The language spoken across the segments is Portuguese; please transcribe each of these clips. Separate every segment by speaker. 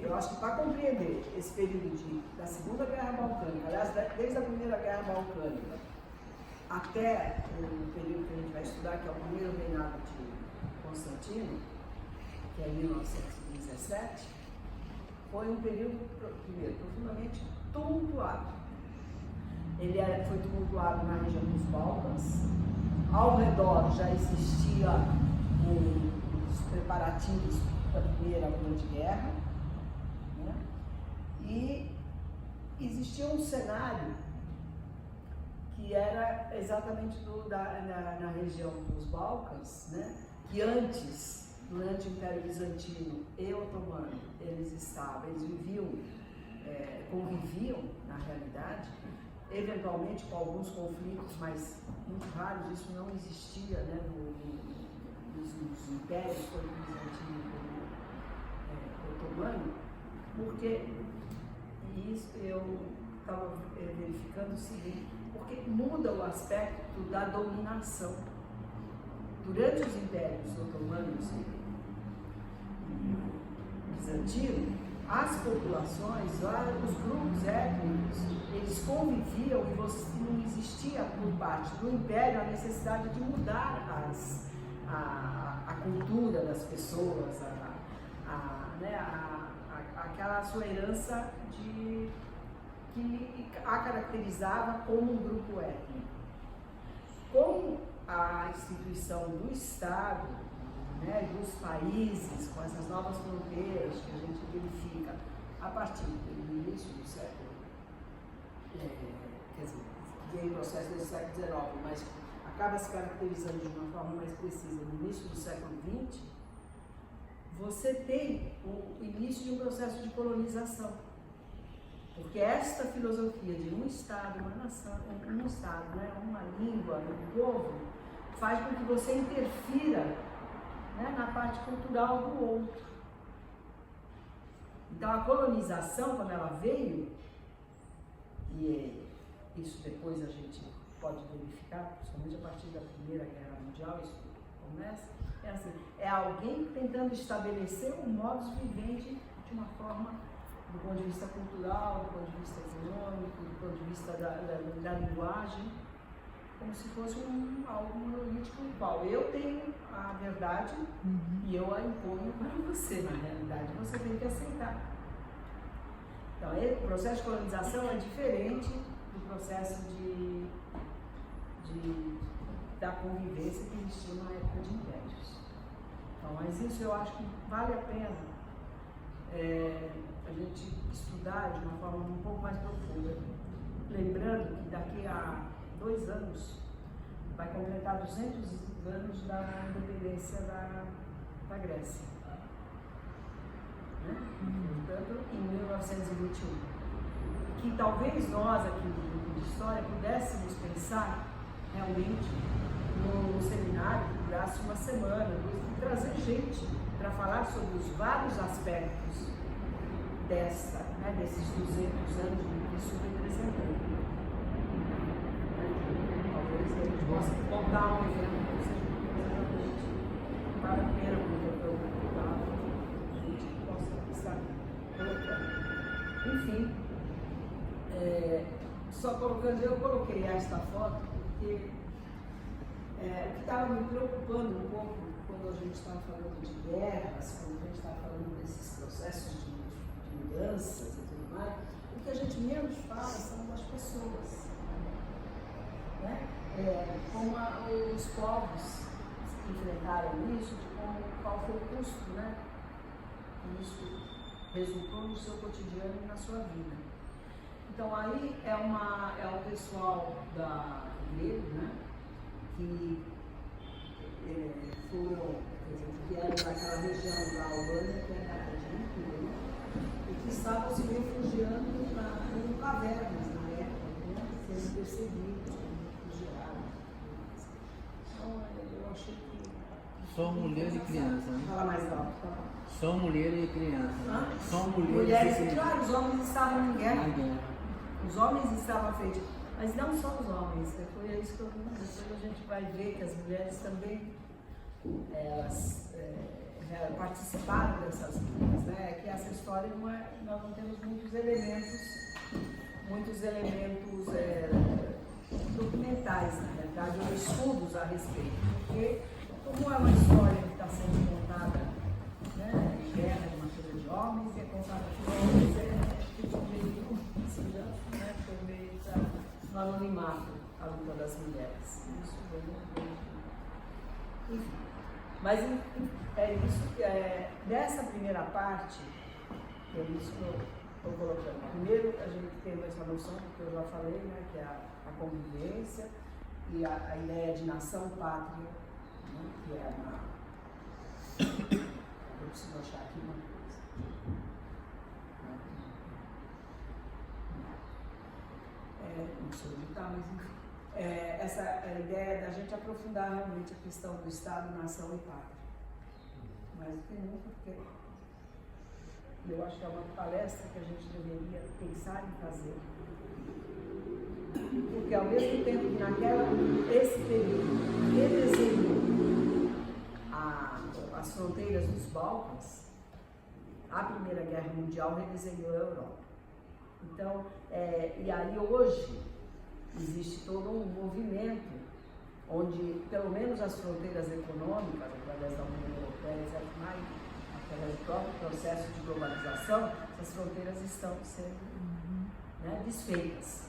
Speaker 1: Eu acho que para compreender esse período da Segunda Guerra Balcânica, aliás, desde a Primeira Guerra Balcânica até o período que a gente vai estudar, que é o primeiro reinado de Constantino, que é 1917, foi um período, primeiro, profundamente tumultuado. Ele foi tumultuado na região dos Balcãs. Ao redor já existia os preparativos da Primeira Grande Guerra, né? E existia um cenário que era exatamente na região dos Balcãs, né? Que antes, durante o Império Bizantino e Otomano, eles viviam, conviviam, na realidade, eventualmente com alguns conflitos, mas muito raros. Isso não existia, né, nos impérios, tanto bizantino como otomano, porque isso eu estava verificando o seguinte, porque muda o aspecto da dominação. Durante os impérios otomanos e bizantino, as populações, os grupos étnicos, eles conviviam e não existia por parte do Império a necessidade de mudar a cultura das pessoas, aquela sua herança que a caracterizava como um grupo étnico. Com a instituição do Estado, né, dos países, com essas novas fronteiras que a gente verifica a partir do início do século, quer dizer, veio o processo do século XIX, mas acaba se caracterizando de uma forma mais precisa no início do século XX, você tem o início de um processo de colonização. Porque esta filosofia de um Estado, uma nação, um Estado, né, uma língua, um povo, faz com que você interfira, né, na parte cultural do outro. Então a colonização, quando ela veio, e isso depois a gente pode verificar, principalmente a partir da Primeira Guerra Mundial, isso começa, é assim, é alguém tentando estabelecer um modus vivendi de uma forma, do ponto de vista cultural, do ponto de vista econômico, do ponto de vista da linguagem, como se fosse algo monolítico igual. Eu tenho a verdade e eu a imponho para você, na realidade. Você tem que aceitar. Então, o processo de colonização é diferente do processo da convivência que existiu na época de impérios. Então, mas isso eu acho que vale a pena a gente estudar de uma forma um pouco mais profunda. Lembrando que daqui a 2 anos vai completar 200 anos da independência da Grécia, né? Portanto, em 1921. Que talvez nós aqui no grupo de História pudéssemos pensar realmente no seminário que durasse uma semana, e trazer gente para falar sobre os vários aspectos desses 200 anos que isso representou. Talvez a gente possa montar um evento que seja para a pena, porque a gente possa estar colocando. Enfim, só colocando, eu coloquei esta foto porque o que estava me preocupando um pouco quando a gente estava falando de guerras, quando a gente estava falando desses processos de mudanças e tudo mais, o que a gente menos fala são das pessoas. Né? Como os povos enfrentaram isso, qual foi o custo, né, que isso resultou no seu cotidiano e na sua vida. Então aí é o pessoal da igreja, né, que eram daquela região da Albânia, que era a região, né, e que estavam se refugiando em cavernas na época, né, sendo perseguidos, refugiados. Então eu achei que...
Speaker 2: Só mulher e criança, né?
Speaker 1: Fala mais alto, tá bom.
Speaker 2: Só mulher e criança. Só
Speaker 1: mulheres
Speaker 2: e criança.
Speaker 1: Claro, os homens estavam em guerra. Os homens estavam à frente. Mas não só os homens, foi isso que eu depois a gente vai ver que as mulheres também elas participaram dessas lutas, né? Que essas história nós não temos muitos elementos documentais, na verdade, ou estudos a respeito, porque como é uma história que está sendo contada, né, em guerra, de uma coisa de homens, e é contada por homens, né, por meio do anonimato, a luta das mulheres. Isso enfim. Mas é isso, dessa primeira parte, é isso que eu estou colocando. Primeiro, a gente tem essa noção, que eu já falei, né, que é a convivência e a ideia de nação-pátria, né, que é eu preciso achar aqui uma coisa. Não sei onde está, mas enfim. Essa é a ideia da gente aprofundar realmente a questão do Estado, nação e pátria. Mais do que nunca, porque eu acho que é uma palestra que a gente deveria pensar em fazer. Porque ao mesmo tempo que esse período redesenhou as fronteiras dos Balcãs, a Primeira Guerra Mundial redesenhou a Europa. Então, e aí hoje existe todo um movimento onde, pelo menos as fronteiras econômicas, através da União Europeia, etc., através do próprio processo de globalização, essas fronteiras estão sendo desfeitas.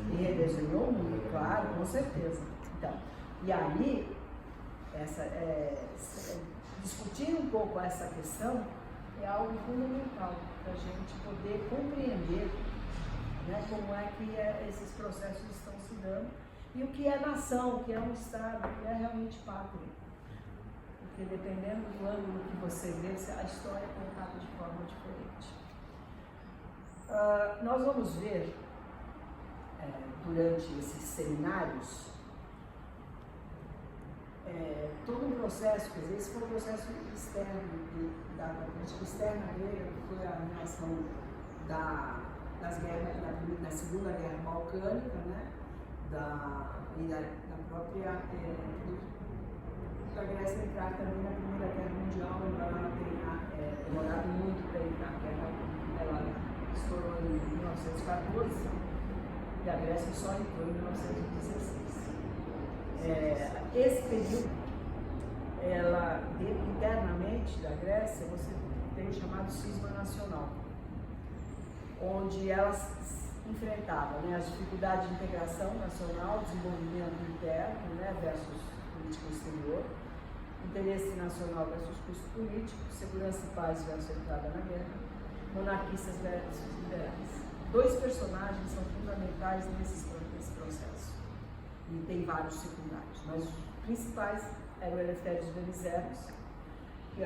Speaker 1: E redesenhou o mundo, claro, com certeza. Então, e aí, discutir um pouco essa questão é algo fundamental para a gente poder compreender, né, como é que esses processos estão se dando e o que é nação, o que é um Estado, o que é realmente pátria. Porque dependendo do ângulo que você vê, a história é contada de forma diferente. Nós vamos ver, durante esses seminários, todo um processo, quer dizer, esse foi um processo externo, da política externa grega, que foi a relação das guerras, da Segunda Guerra Balcânica, né, e da própria da Grécia entrar também na Primeira Guerra Mundial, embora ela tenha demorado muito para entrar. A guerra ela estourou em 1914 e a Grécia só entrou em 1916. Esse período, internamente da Grécia, você tem o chamado cisma nacional, onde elas enfrentavam, né, as dificuldades de integração nacional, desenvolvimento interno, né, versus política exterior, interesse nacional versus custo político, segurança e paz versus entrada na guerra, monarquistas versus liberais. Dois personagens são fundamentais nesse processo. E tem vários secundários, mas os principais eram o Elefthérios Venizelos, que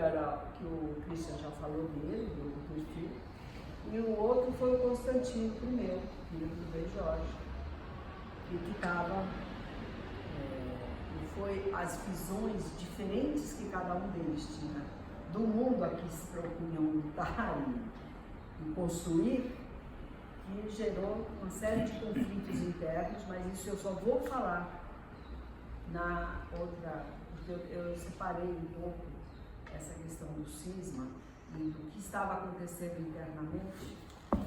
Speaker 1: o Christian já falou dele, do perfil, e o outro foi o Constantino I, filho do rei Jorge, e que estava, foi as visões diferentes que cada um deles tinha do mundo a que se propunham lutar e construir, que gerou uma série de conflitos internos, mas isso eu só vou falar na outra, porque eu separei um pouco essa questão do cisma e do que estava acontecendo internamente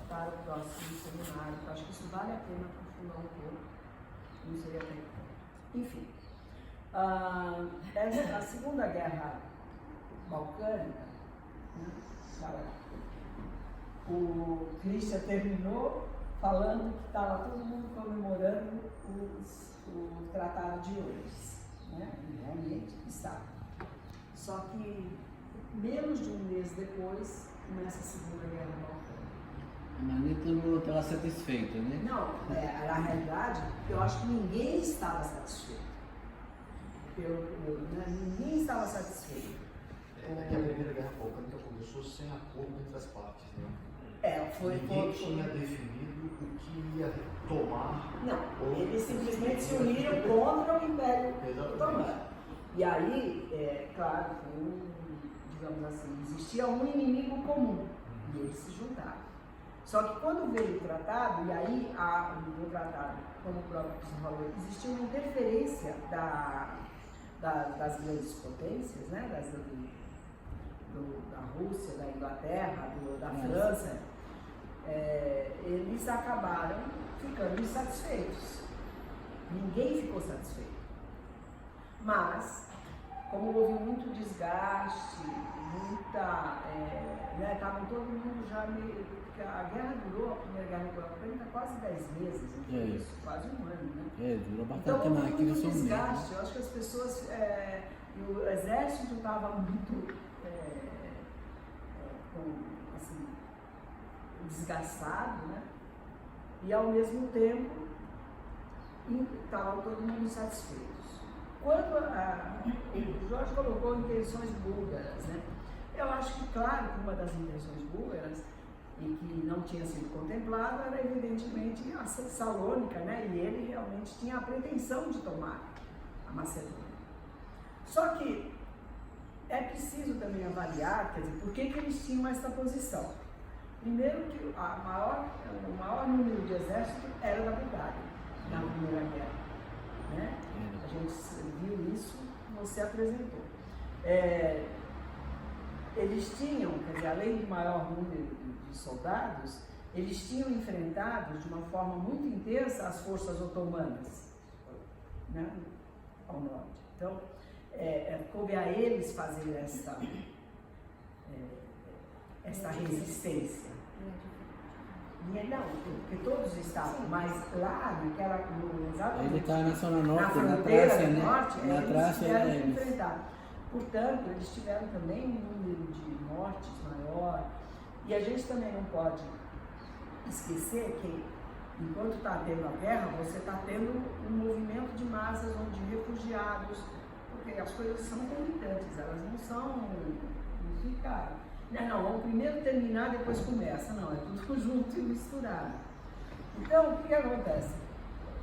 Speaker 1: para o próximo seminário. Eu acho que isso vale a pena aprofundar um pouco, não sei até que ponto. Enfim, a Segunda Guerra Balcânica, né, o Christian terminou falando que estava todo mundo comemorando o Tratado de Orleans, né? E realmente está. Só que menos de um mês depois começa a Segunda Guerra Balcânica.
Speaker 2: Mas nem todo mundo estava satisfeito, né?
Speaker 1: Não, na realidade, eu acho que ninguém estava satisfeito. Ninguém estava satisfeito.
Speaker 3: É que a Primeira Guerra Balcânica começou sem acordo entre as partes, né?
Speaker 1: Ninguém
Speaker 3: tinha definido o que ia tomar.
Speaker 1: Não, eles simplesmente se uniram contra o Império Otomano. E aí, claro, digamos assim, existia um inimigo comum e eles se juntaram. Só que quando veio o tratado, e aí no tratado, como o próprio Cristo falou, existia uma interferência das grandes potências, né, Inglaterra, da França, eles acabaram ficando insatisfeitos. Ninguém ficou satisfeito. Mas, como houve muito desgaste, estavam todo mundo já meio. Porque a guerra durou, a primeira guerra ucraniana, quase 10 meses, quase um ano, né?
Speaker 2: Durou bastante
Speaker 1: então,
Speaker 2: tempo
Speaker 1: houve
Speaker 2: aqui
Speaker 1: muito
Speaker 2: no
Speaker 1: desgaste. Eu acho que as pessoas. O exército estava muito assim, desgastado, né? E ao mesmo tempo estavam todo mundo insatisfeitos. Quando o Jorge colocou intenções búlgaras, né? Eu acho que, claro, que uma das intenções búlgaras, e que não tinha sido contemplada, era evidentemente a Salônica, né? E ele realmente tinha a pretensão de tomar a Macedônia. Só que é preciso também avaliar, quer dizer, por que eles tinham essa posição. Primeiro que o maior número de exército era da Bulgária, na Primeira Guerra. Né? A gente viu isso, você apresentou. Eles tinham, quer dizer, além do maior número de soldados, eles tinham enfrentado de uma forma muito intensa as forças otomanas, né? Ao norte. Então, coube a eles fazer essa resistência. Não, porque todos estavam, mas lá, exatamente.
Speaker 2: Ele está na zona norte,
Speaker 1: na fronteira
Speaker 2: Trácia,
Speaker 1: do
Speaker 2: né?
Speaker 1: norte,
Speaker 2: Na Trácia
Speaker 1: eles tiveram que enfrentar. Portanto, eles tiveram também um número de mortes maior. E a gente também não pode esquecer que, enquanto está tendo a guerra, você está tendo um movimento de massas onde refugiados, porque as coisas são concomitantes, elas não são, não fica, vamos primeiro terminar, depois começa, não, é tudo junto e misturado. Então, o que acontece?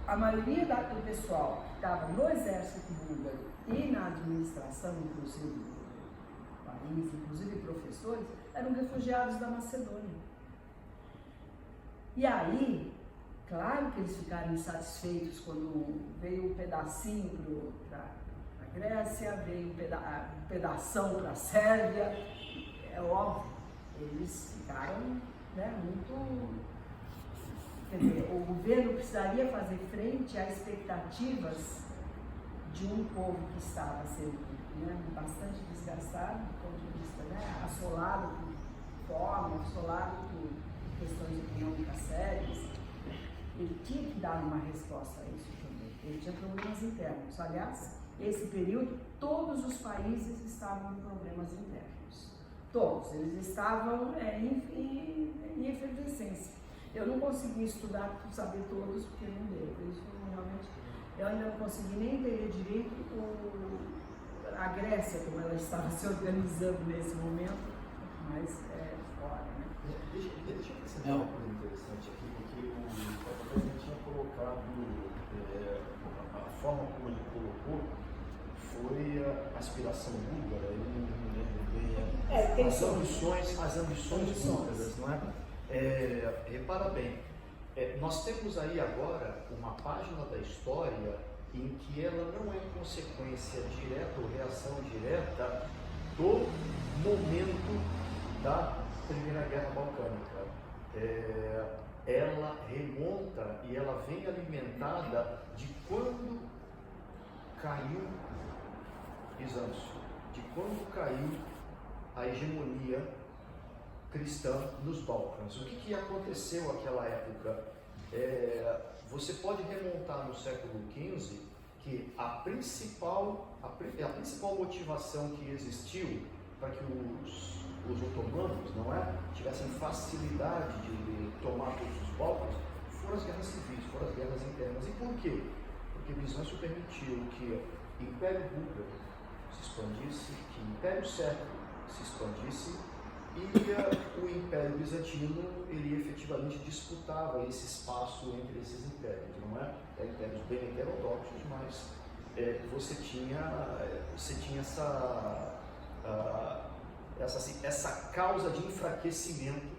Speaker 1: A maioria do pessoal que estava no exército búlgaro e na administração, inclusive, do país, inclusive professores, eram refugiados da Macedônia. E claro que eles ficaram insatisfeitos quando veio um pedacinho para a Grécia, veio um pedação para a Sérvia. É óbvio, eles ficaram muito. Quer dizer, o governo precisaria fazer frente às expectativas de um povo que estava sendo bastante desgastado, do ponto de vista assolado por fome, assolado por questões econômicas sérias. Ele tinha que dar uma resposta a isso também. Ele tinha problemas internos. Aliás, esse período, todos os países estavam com problemas internos. Todos. Eles estavam em efervescência. Eu não consegui estudar para saber todos, porque não deu. Isso realmente, eu ainda não consegui nem entender direito a Grécia, como ela estava se organizando nesse momento, mas fora, né?
Speaker 3: Deixa eu acrescentar uma coisa interessante aqui, porque o presidente tinha colocado, a forma como ele colocou foi a aspiração búlgara, ele não me lembro bem, as ambições búlgaras, não é? Repara bem, nós temos aí agora uma página da história em que ela não é consequência direta ou reação direta do momento da Primeira Guerra Balcânica. Ela remonta e ela vem alimentada de quando caiu Bizâncio, de quando caiu a hegemonia cristã nos Balcãs. O que aconteceu naquela época? Você pode remontar no século XV que a principal motivação que existiu para que os otomanos, tivessem facilidade de tomar todos os Balcãs foram as guerras civis, foram as guerras internas. E por quê? Porque Bizâncio permitiu que o Império Búlgaro se expandisse, que o Império Sérvio se expandisse, e o Império Bizantino, ele efetivamente disputava esse espaço entre esses impérios, não é? Impérios bem heterodoxos, mas você tinha essa causa de enfraquecimento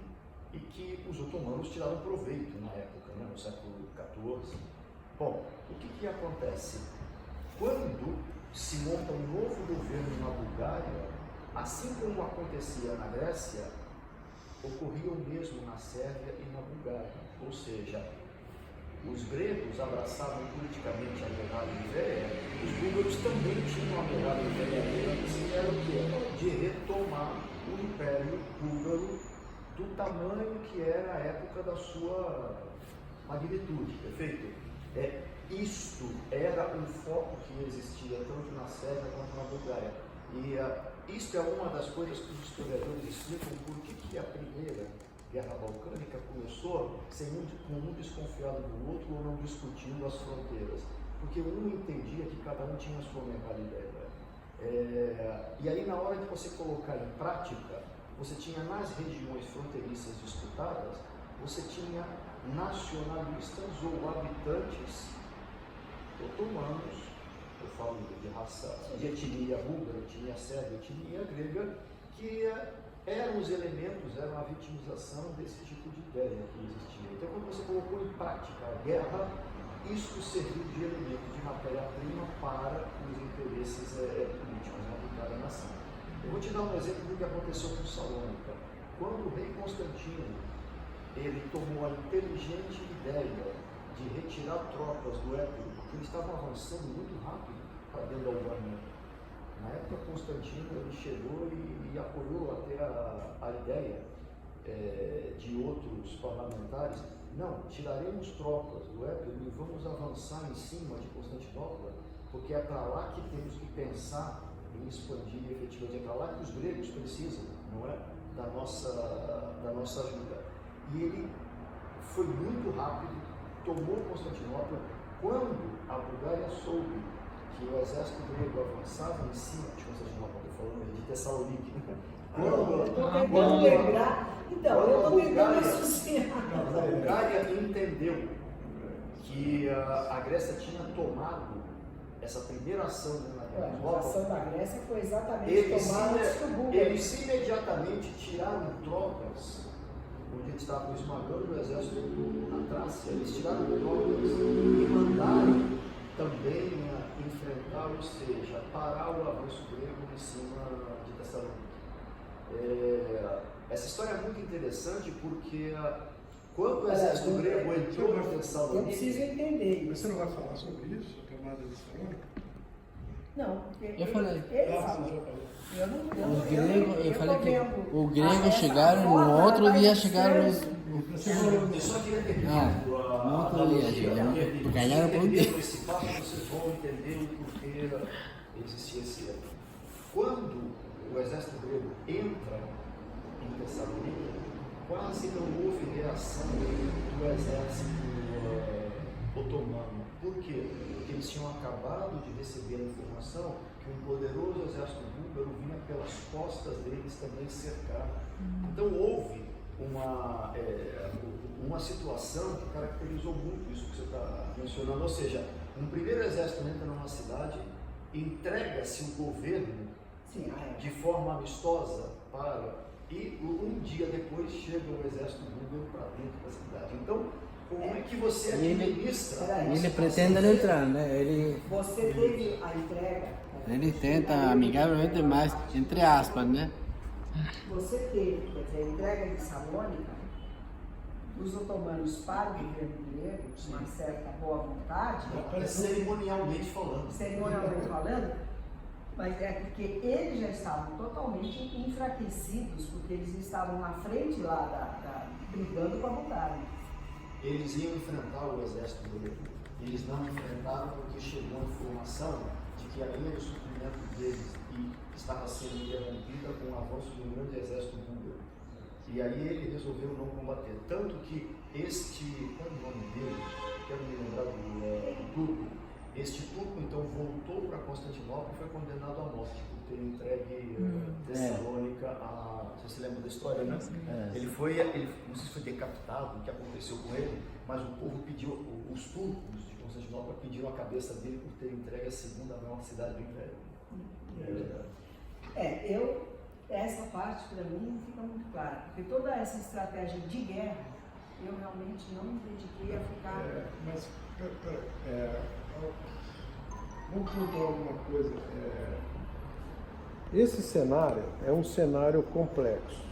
Speaker 3: e que os otomanos tiraram proveito na época, no século XIV. Bom, o que acontece? Quando se monta um novo governo na Bulgária, assim como acontecia na Grécia, ocorriam mesmo na Sérvia e na Bulgária. Ou seja, os gregos abraçavam politicamente a verdade velha, os búlgaros também tinham a verdade verdadeira, que era o quê? De retomar o Império Búlgaro do tamanho que era a época da sua magnitude, perfeito? Isto era um foco que existia tanto na Sérvia quanto na Bulgária. E isto é uma das coisas que os historiadores explicam por que a primeira Guerra Balcânica começou com um desconfiado do outro ou não discutindo as fronteiras. Porque um entendia que cada um tinha a sua mentalidade. E aí, na hora de você colocar em prática, você tinha nas regiões fronteiriças disputadas, você tinha nacionalistas ou habitantes otomanos, eu falo de raça, de etnia búlgara, etnia sérvia, etnia grega, que eram os elementos, eram a vitimização desse tipo de ideia que existia. Então, quando você colocou em prática a guerra, isso serviu de elemento de matéria-prima para os interesses políticos de cada nação. Eu vou te dar um exemplo do que aconteceu com Salônica. Quando o rei Constantino ele tomou a inteligente ideia de retirar tropas do Épiro, porque eles estavam avançando muito rápido para dentro da Albânia. Na época, Constantino ele chegou e apoiou até a ideia de outros parlamentares. Não, tiraremos tropas do Épiro e vamos avançar em cima de Constantinopla, porque é para lá que temos que pensar em expandir efetivamente, é para lá que os gregos precisam, não é? Da nossa ajuda. E ele foi muito rápido, tomou Constantinopla. Quando a Bulgária soube que o exército grego avançava em cima de Constantinopla, estou falando de Tessalonique,
Speaker 1: eu estou tentando lembrar, então, eu estou tentando associar.
Speaker 3: A Bulgária entendeu que a Grécia tinha tomado essa primeira ação na Guerra
Speaker 1: A ação da Grécia foi exatamente tomada antes do Búlgaro.
Speaker 3: Eles imediatamente tiraram tropas, onde eles estavam esmagando o exército na Trácia, eles tiraram tropas e mandaram também enfrentar, ou seja, parar o avanço grego em cima de Tessalônica. Essa história é muito interessante porque quando o exército grego entrou em Tessalônica...
Speaker 1: Eu preciso entender
Speaker 4: Mas
Speaker 1: isso.
Speaker 4: você não vai falar sobre isso, a tomada de Tessalônica?
Speaker 1: Não, porque
Speaker 2: Eu falei.
Speaker 1: ele
Speaker 4: Você
Speaker 1: falou.
Speaker 4: já falou.
Speaker 1: Eu não,
Speaker 2: O grego, eu falei que
Speaker 1: vendo
Speaker 2: o grego
Speaker 1: essa
Speaker 2: chegaram
Speaker 1: forma,
Speaker 2: no outro
Speaker 1: ela
Speaker 2: dia,
Speaker 1: vai
Speaker 2: chegaram
Speaker 1: estranho.
Speaker 3: Eu só queria terminar
Speaker 2: no outro dia, ganharam por um dia.
Speaker 3: Esse papo vocês vão entender o porquê existia esse erro. Quando o exército grego entra em Tessalônica, quase não houve reação do exército otomano. Por quê? Porque eles tinham acabado de receber a informação que um poderoso exército búlgaro vinha pelas costas deles também cercar. Então houve uma situação que caracterizou muito isso que você está mencionando, ou seja, um primeiro exército entra numa cidade, entrega-se o governo de forma amistosa e um dia depois chega o exército búlgaro para dentro da cidade. Então, como é que você administra?
Speaker 2: Ele pretende entrar, né?
Speaker 1: Você teve a entrega.
Speaker 2: Ele tenta amigavelmente, mas entre aspas, né?
Speaker 1: Você teve, quer dizer, a entrega de Salônica dos otomanos para o governo grego, com uma certa boa vontade,
Speaker 3: Cerimonialmente falando,
Speaker 1: mas é porque eles já estavam totalmente enfraquecidos, porque eles estavam na frente lá, brigando com a Bulgária.
Speaker 3: Eles iam enfrentar o exército grego. Eles não enfrentaram porque chegou a informação de que a linha de suprimento deles estava sendo interrompida com o avanço de um grande exército búlgaro. E aí ele resolveu não combater. Tanto que qual é o nome dele? Quero me lembrar do turco. Este turco então voltou para Constantinopla e foi condenado à morte por ter entregue Tessalônica a... Você se lembra da história, né? Ele não sei se foi decapitado, o que aconteceu com ele, mas o povo pediu, os turcos de Constantinopla pediram a cabeça dele por ter entregue a segunda maior cidade do Império.
Speaker 1: Essa parte para mim não fica muito clara, porque toda essa estratégia de guerra eu realmente não me dediquei a ficar.
Speaker 4: Mas, vamos contar alguma coisa. Esse cenário é um cenário complexo.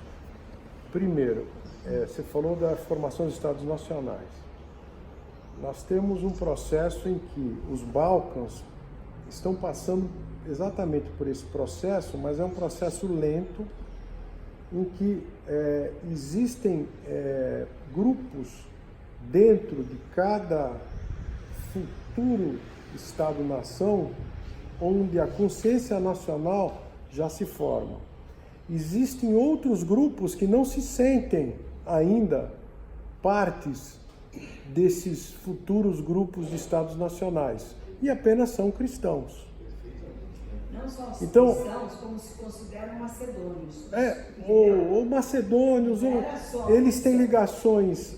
Speaker 4: Primeiro, você falou da formação dos Estados Nacionais. Nós temos um processo em que os Balcãs estão passando exatamente por esse processo, mas é um processo lento, em que existem grupos dentro de cada futuro Estado-nação onde a consciência nacional já se forma. Existem outros grupos que não se sentem ainda partes desses futuros grupos de Estados nacionais e apenas são cristãos.
Speaker 1: Não só os
Speaker 4: Então,
Speaker 1: cristãos, como se consideram macedônios.
Speaker 4: Ou macedônios, eles têm ligações,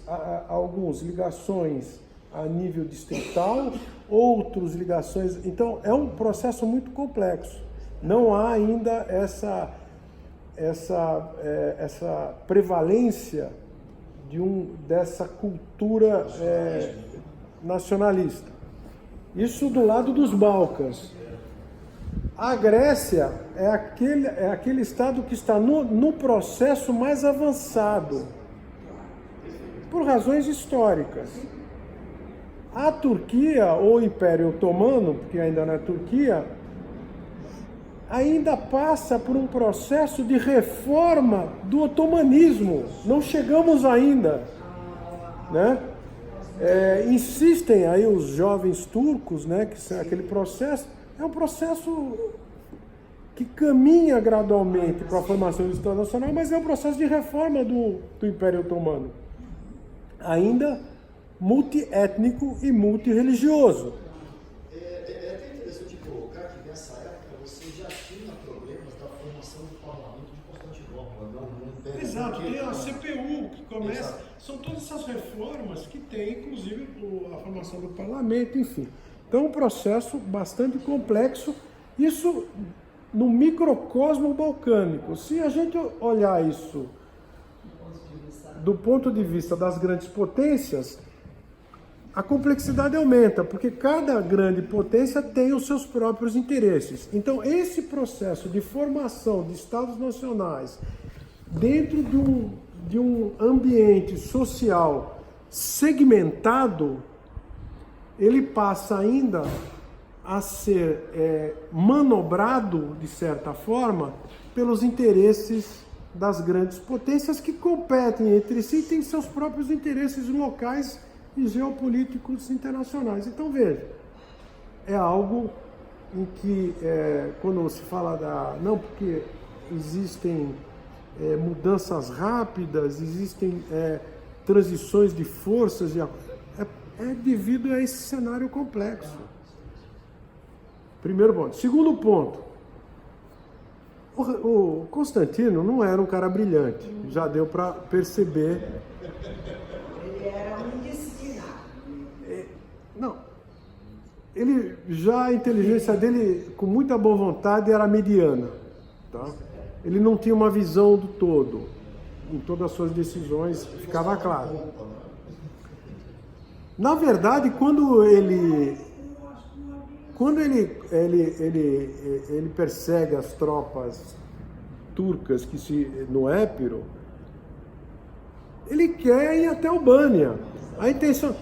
Speaker 4: alguns ligações a nível distrital, outros ligações. Então, é um processo muito complexo. Não há ainda essa prevalência dessa cultura nacionalista. Isso do lado dos Balcãs. A Grécia é aquele estado que está no processo mais avançado, por razões históricas. A Turquia, ou Império Otomano, porque ainda não é Turquia, ainda passa por um processo de reforma do otomanismo. Não chegamos ainda, né? Insistem aí os jovens turcos, né, que aquele processo é um processo que caminha gradualmente para a formação do Estado Nacional, mas é um processo de reforma do Império Otomano, ainda multiétnico e multirreligioso.
Speaker 3: É até interessante colocar que nessa época você já tinha problemas da formação do parlamento de Constantinopla.
Speaker 4: Exato, tem a CPU que começa, exato. São todas essas reformas que tem, inclusive, a formação do parlamento, enfim. Então, é um processo bastante complexo, isso no microcosmo balcânico. Se a gente olhar isso do ponto de vista das grandes potências, a complexidade aumenta, porque cada grande potência tem os seus próprios interesses. Então, esse processo de formação de Estados nacionais dentro de um ambiente social segmentado, ele passa ainda a ser manobrado, de certa forma, pelos interesses das grandes potências que competem entre si e têm seus próprios interesses locais e geopolíticos internacionais. Então, veja, é algo em que, quando se fala não, porque existem mudanças rápidas, existem transições de forças, é devido a esse cenário complexo. Primeiro ponto. Segundo ponto, o Constantino não era um cara brilhante, já deu para perceber.
Speaker 1: Ele era um indisciplinado.
Speaker 4: Não. A inteligência dele, com muita boa vontade, era mediana. Tá? Ele não tinha uma visão do todo. Em todas as suas decisões, ficava claro. Na verdade, quando ele persegue as tropas turcas no Épiro, ele quer ir até Albânia. A intenção...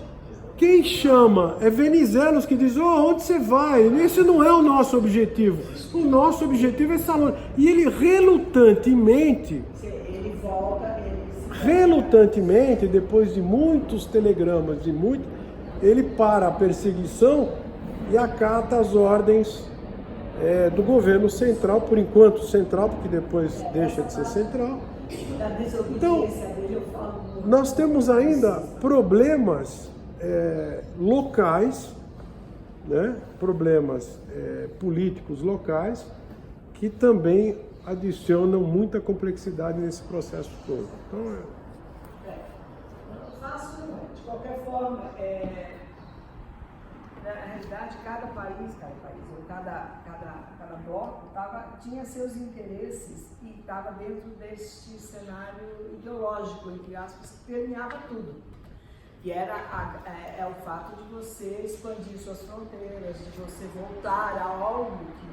Speaker 4: Quem chama é Venizelos, que diz, onde você vai? Esse não é o nosso objetivo. O nosso objetivo é Salônica. E ele relutantemente, depois de muitos telegramas, ele para a perseguição e acata as ordens do governo central, por enquanto central, porque depois deixa de ser central. Então, nós temos ainda problemas locais, né? Problemas políticos locais, que também adicionam muita complexidade nesse processo todo. Então,
Speaker 1: de qualquer forma, na realidade, cada país, ou cada bloco tinha seus interesses e estava dentro deste cenário ideológico, entre aspas, que permeava tudo. Que era o fato de você expandir suas fronteiras, de você voltar a algo que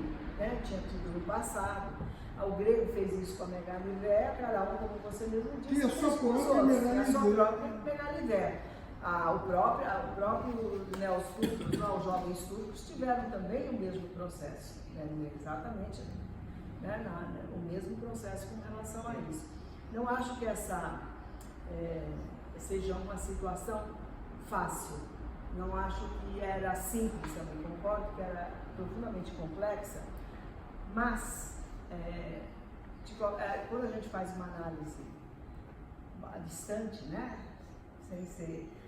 Speaker 1: tinha tido no passado. O grego fez isso com a Megalivéia, cada um, como você mesmo disse,
Speaker 4: Tinha sua
Speaker 1: fez com os
Speaker 4: própria
Speaker 1: outros, tinha a sua
Speaker 4: Megalivéia.
Speaker 1: própria Megalivéia. O próprio né, os turcos, os jovens turcos tiveram também o mesmo processo, né, exatamente o mesmo processo com relação a isso. Não acho que essa seja uma situação fácil, não acho que era simples, também concordo que era profundamente complexa, mas quando a gente faz uma análise distante, né,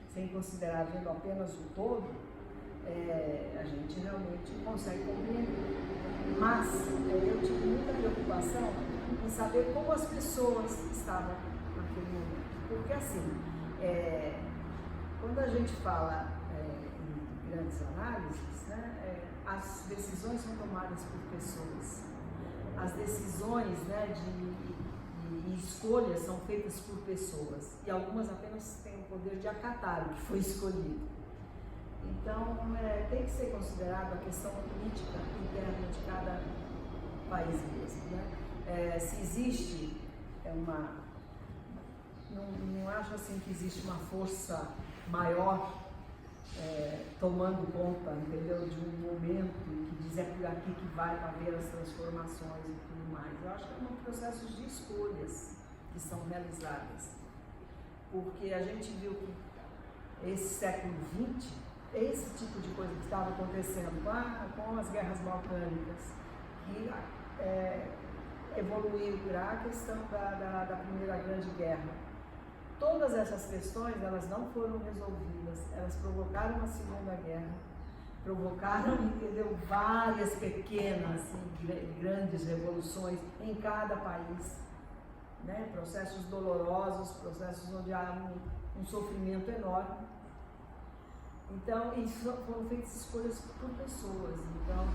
Speaker 1: sem considerar vendo apenas o todo, a gente realmente consegue compreender. Mas eu tive muita preocupação em saber como as pessoas estavam naquele momento. Porque assim, quando a gente fala em grandes análises, né, as decisões são tomadas por pessoas. As decisões, né, de escolhas são feitas por pessoas. E algumas apenas têm o poder de acatar o que foi escolhido. Então, tem que ser considerada a questão política interna de cada país mesmo, né? Se existe não acho assim que existe uma força maior tomando conta, entendeu, de um momento que diz por aqui que vai haver as transformações e tudo mais. Eu acho que são processos de escolhas que são realizadas, porque a gente viu que esse século XX, esse tipo de coisa que estava acontecendo com as guerras balcânicas, que evoluiu para a questão da Primeira Grande Guerra. Todas essas questões, elas não foram resolvidas, elas provocaram uma Segunda Guerra, provocaram, entendeu, várias pequenas e grandes revoluções em cada país, né? Processos dolorosos, processos onde há um sofrimento enorme. Então, isso foram feitas escolhas por pessoas. Então,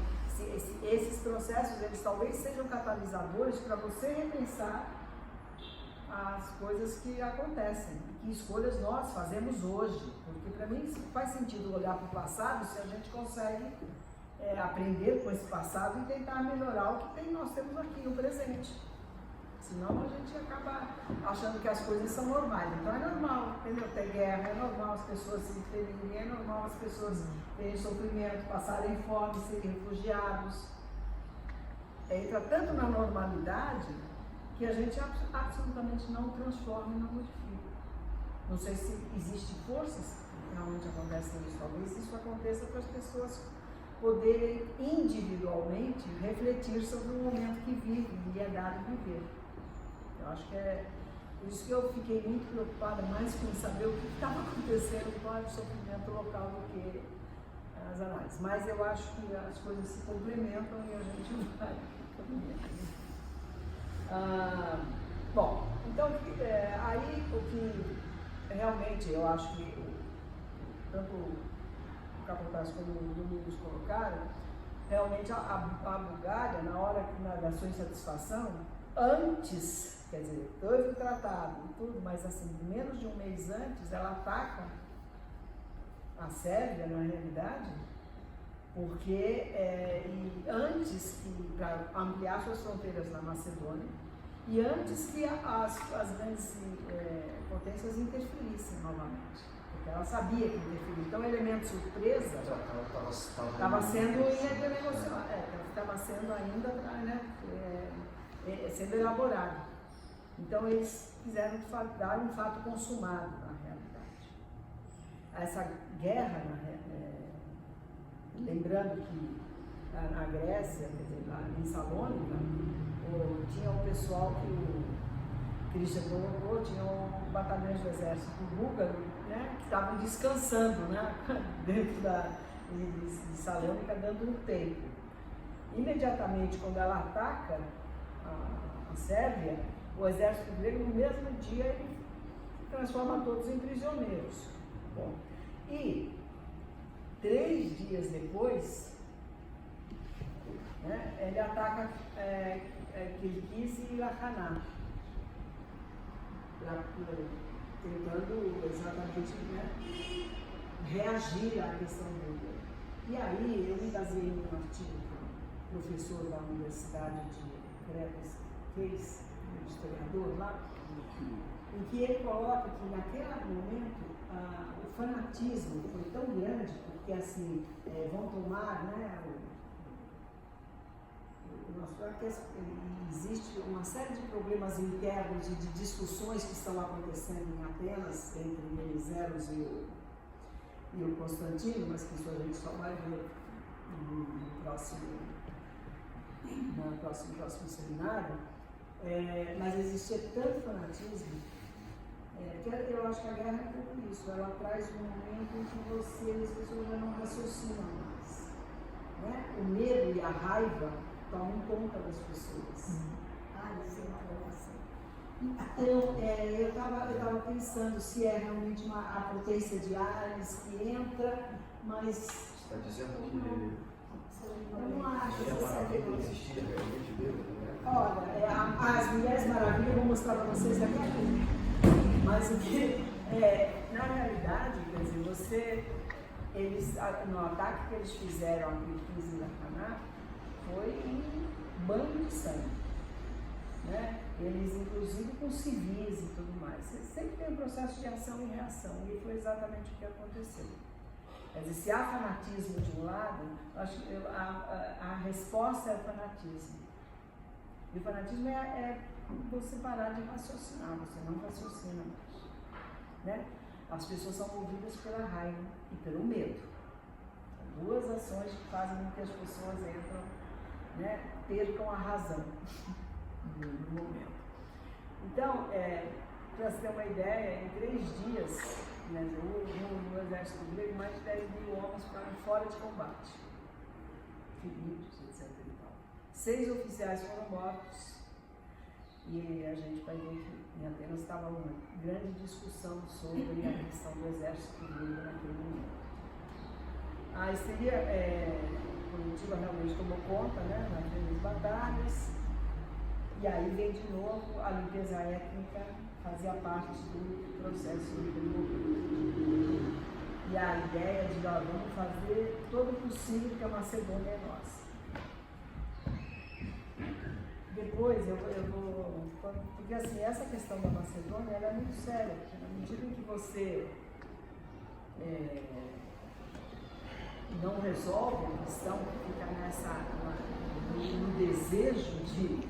Speaker 1: esses processos, eles talvez sejam catalisadores para você repensar as coisas que acontecem, que escolhas nós fazemos hoje, porque para mim faz sentido olhar para o passado se a gente consegue aprender com esse passado e tentar melhorar o que nós temos aqui no presente. Senão a gente acaba achando que as coisas são normais. Então é normal, entendeu? Ter guerra, é normal as pessoas se ferirem, é normal as pessoas terem sofrimento, passarem fome, serem refugiados. Entra tanto na normalidade que a gente absolutamente não transforma e não modifica. Não sei se existem forças que realmente acontecem isso. Talvez isso aconteça para as pessoas poderem individualmente refletir sobre o momento que vivem e é dado viver. Eu acho que por isso que eu fiquei muito preocupada mais com saber o que estava acontecendo com o sofrimento local do que as análises. Mas eu acho que as coisas se complementam e a gente vai caminhando. Bom, então aí o que realmente eu acho que tanto o Capataz como o Domingos colocaram, realmente a Bulgária, na hora da sua insatisfação, antes, quer dizer, teve o tratado e tudo, mas assim, menos de um mês antes, ela ataca a Sérvia, na realidade, porque antes que, para ampliar suas fronteiras na Macedônia, e antes que as grandes potências interferissem novamente, porque ela sabia que interferia. Então, o elemento surpresa estava sendo negociado, estava sendo ainda sendo elaborado. Então, eles quiseram dar um fato consumado, na realidade. Essa guerra, lembrando que na Grécia, quer dizer, em Salônica, tinha o pessoal que o Christian colocou, tinha batalhões do exército búlgaro, né, que estavam descansando, né, dentro de Salônica, dando um tempo. Imediatamente, quando ela ataca a Sérvia, o exército grego, no mesmo dia, ele transforma todos em prisioneiros. Bom, e 3 dias depois, né, ele ataca Kirguiz e Lacaná, tentando exatamente, né, reagir à questão búlgara. E aí eu me baseei num artigo que o professor da Universidade de Creta Case, um historiador lá, em que ele coloca que naquele momento o fanatismo foi tão grande, porque assim, vão tomar, né, existe uma série de problemas internos e de discussões que estão acontecendo em Atenas entre Meliséros e o Constantino, mas que isso a gente só vai ver no próximo seminário. Mas existia tanto fanatismo que eu acho que a guerra é um pouco isso. Ela traz um momento em que as pessoas já não raciocinam mais, né? O medo e a raiva tomam conta das pessoas. Então, eu estava pensando se é realmente a potência de Ares que entra, mas...
Speaker 3: Você está dizendo que...
Speaker 1: Eu não acho que
Speaker 3: não existia realmente mesmo, né?
Speaker 1: Olha, as Mulheres Maravilhas, eu vou mostrar para vocês daqui a pouco. Mas o que, na realidade, quer dizer, no ataque que eles fizeram a Kirkis e Lacaná, foi um banho de sangue, né? Eles, inclusive, com civis e tudo mais. Sempre tem um processo de ação e reação, e foi exatamente o que aconteceu. Quer dizer, se há fanatismo de um lado, a resposta é o fanatismo. E o fanatismo é você parar de raciocinar, você não raciocina mais, né? As pessoas são movidas pela raiva e pelo medo. São duas ações que fazem com que as pessoas entram, né, percam a razão no momento. Então, para você ter uma ideia, em 3 dias, né, no exército grego, mais de 10.000 homens ficaram fora de combate, feridos, etc. E tal. 6 oficiais foram mortos, e a gente vai ver que em Atenas estava uma grande discussão sobre a questão do exército grego naquele momento. A histeria coletiva realmente tomou conta, né, nas primeiras batalhas, e aí vem de novo a limpeza étnica, fazia parte do processo de democracia. E a ideia de vamos fazer todo o possível que a Macedônia é nossa. Depois eu vou. Porque assim, essa questão da Macedônia ela é muito séria, porque na medida em que você não resolve a questão, fica no desejo de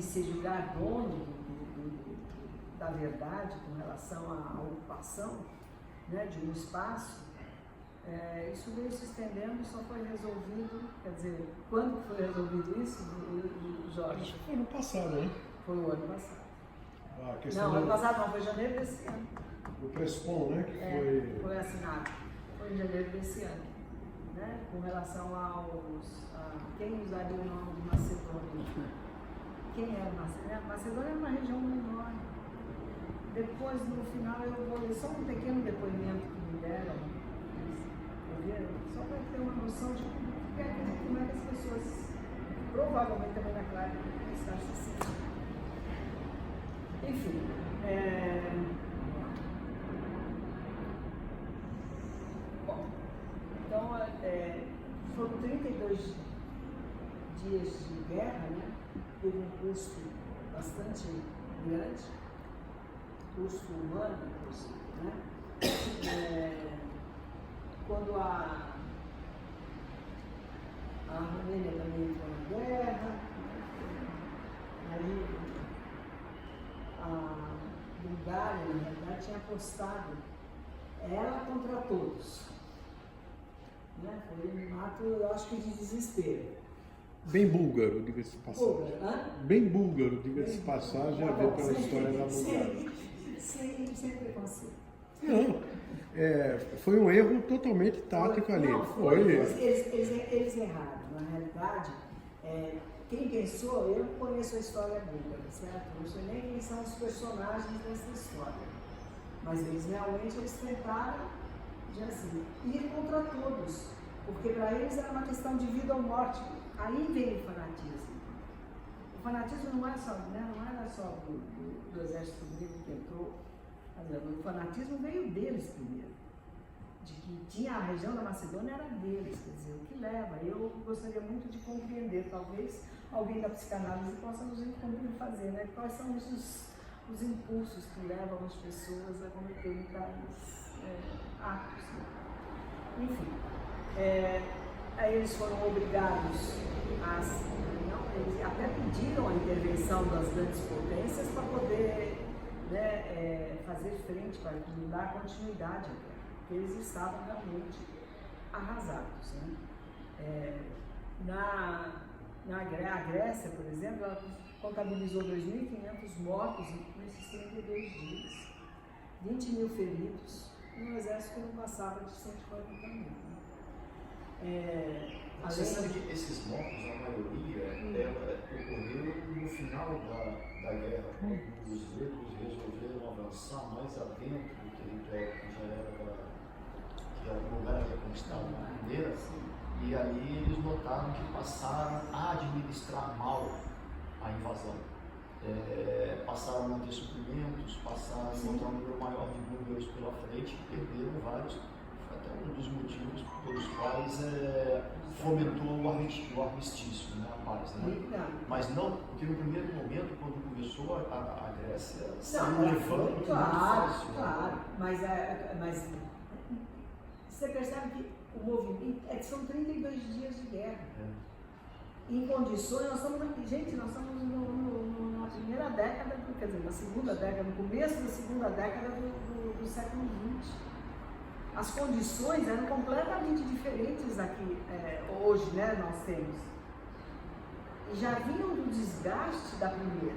Speaker 1: se julgar dono da verdade com relação à ocupação, né, de um espaço, isso veio se estendendo e só foi resolvido, quer dizer, quando foi resolvido isso, Jorge?
Speaker 4: Foi no passado, né?
Speaker 1: Foi o ano passado.
Speaker 4: Não,
Speaker 1: ano passado não, foi janeiro desse ano.
Speaker 4: O Prespon, né? Que
Speaker 1: foi assinado, foi em janeiro desse ano, né, com relação quem usaria o nome de Macedônia. Quem era Macedônia? Macedônia era uma região menor. Depois, no final, eu vou ler só um pequeno depoimento que me deram, só para ter uma noção de como é que as pessoas, provavelmente também na Clara, pensaram assim. Enfim, bom, então, foram 32 dias de guerra, né? Teve um custo bastante grande, custo humano, né? Quando a Romênia também entrou na guerra, aí a Bulgária, na verdade, tinha apostado ela contra todos, né? Foi um ato, eu acho que de desespero.
Speaker 4: Bem búlgaro, diga-se de passagem. Bem búlgaro, diga-se de passagem, a ver pela história da Bulgária.
Speaker 1: Sem preconceito.
Speaker 4: Não, foi um erro totalmente tático ali.
Speaker 1: Eles erraram. Na realidade, quem pensou, eu não conheço a história búlgara, certo? Não sei nem quem são os personagens dessa história. Mas eles tentaram, assim, ir contra todos. Porque para eles era uma questão de vida ou morte. Aí vem o fanatismo. O fanatismo não era só do exército grego que entrou. O fanatismo veio deles primeiro. De que tinha a região da Macedônia era deles. Quer dizer, o que leva? Eu gostaria muito de compreender, talvez, alguém da psicanálise possa nos fazer, né? Quais são os impulsos que levam as pessoas a cometerem tais atos. Enfim, aí eles foram obrigados eles até pediram a intervenção das grandes potências para poder, né, fazer frente, para dar continuidade à guerra, porque eles estavam realmente arrasados, né? A Grécia, por exemplo, ela contabilizou 2.500 mortos nesses 32 dias, 20 mil feridos, e um exército que não passava de 140 mil.
Speaker 3: Você sabe que esses mortos, a maioria, ocorreu no final da guerra, quando os gregos resolveram avançar mais adentro do território que era o lugar que era conquistado na primeira, e ali eles notaram que passaram a administrar mal a invasão. Passaram a manter suprimentos, passaram a encontrar um número maior de bombeiros pela frente e perderam vários. Foi até um dos motivos pelos quais fomentou o armistício, né, a paz. Né? Mas não, porque no primeiro momento, quando começou a Grécia, saiu levando.
Speaker 1: Claro, mas você percebe que o movimento são 32 dias de guerra. Em condições, nós estamos na primeira década, quer dizer, na segunda década, no começo da segunda década do século XX. As condições eram completamente diferentes aqui, hoje, né, nós temos. E já vinham do desgaste da primeira.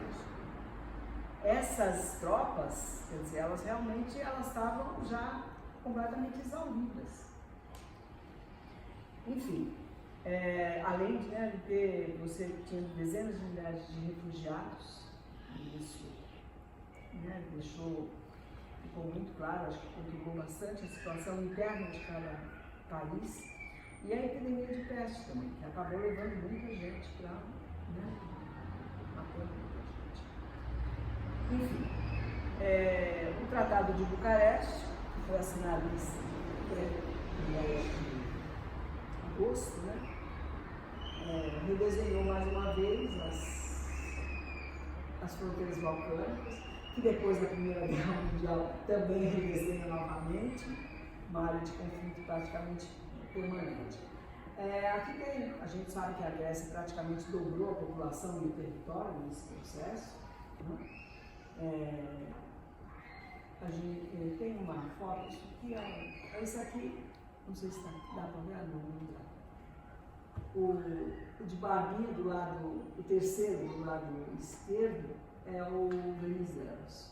Speaker 1: Essas tropas, quer dizer, elas realmente estavam já completamente exauridas. Enfim, além de ter, você tinha dezenas de milhares de refugiados, isso, né, ficou muito claro, acho que contribuiu bastante a situação interna de cada país, e a epidemia de peste também, que acabou levando muita gente para, né, matar muita gente. Enfim, o Tratado de Bucareste, que foi assinado em agosto, né, redesenhou mais uma vez as fronteiras balcânicas, que depois da Primeira Guerra Mundial também redesenha novamente, uma área de conflito praticamente permanente. Aqui a gente sabe que a Grécia praticamente dobrou a população e o território nesse processo, né? A gente tem uma foto, isso aqui esse aqui, não sei se dá para ver, não dá. O de Barbinha do lado, o terceiro do lado esquerdo, é o Venizelos.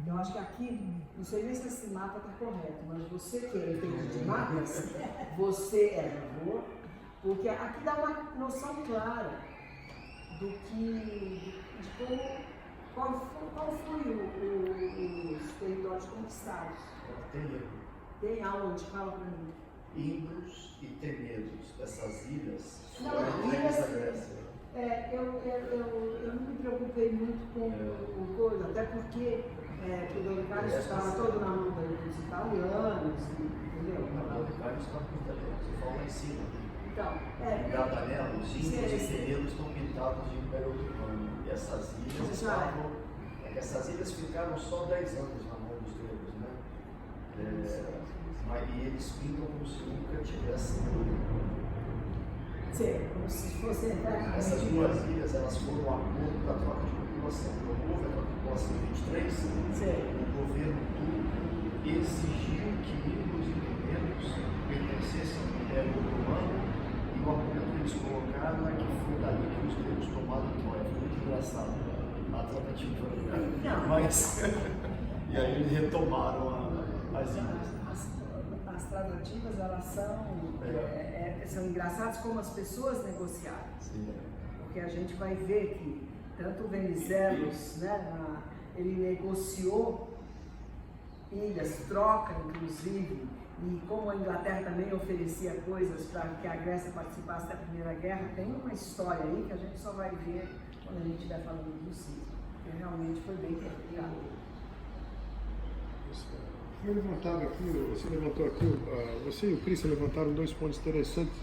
Speaker 1: Eu acho que aqui, não sei nem se esse mapa está correto, mas você que é entende de mapas, você é favor, porque aqui dá uma noção clara de qual foi os territórios conquistados. Tem aonde? Fala para mim.
Speaker 3: Imbros e Tenedos, essas ilhas,
Speaker 1: eu não me preocupei muito com coisa, até porque o Dom Carlos estava todo na mão dos italianos, entendeu?
Speaker 3: O Dom Carlos está com os italianos, você fala lá em cima.
Speaker 1: Então,
Speaker 3: em Dardanella, os Imbros e Tenedos estão pintados de Império Otomano. E essas ilhas ficaram só 10 anos na mão dos gregos, né? E eles pintam como se nunca tivessem.
Speaker 1: Sim, como se fosse.
Speaker 3: Essas duas ilhas, elas foram um acordo da troca de população. Quando houve a troca de população em 23, o governo turco exigiu que Imbros e Tenedos pertencessem ao Império Otomano, e o argumento que eles colocaram é que foi dali que os gregos tomaram Troia. Foi muito engraçado a tratativa. Mas, e aí eles retomaram as ilhas.
Speaker 1: As tratativas, elas são engraçadas como as pessoas negociaram.
Speaker 3: Sim.
Speaker 1: Porque a gente vai ver que tanto o Venizelos, né, ele negociou ilhas, troca inclusive, e como a Inglaterra também oferecia coisas para que a Grécia participasse da Primeira Guerra, tem uma história aí que a gente só vai ver quando a gente estiver falando do cisma, porque realmente foi bem complicado.
Speaker 4: Foi levantado aqui, você levantou aqui, você e o Cris levantaram dois pontos interessantes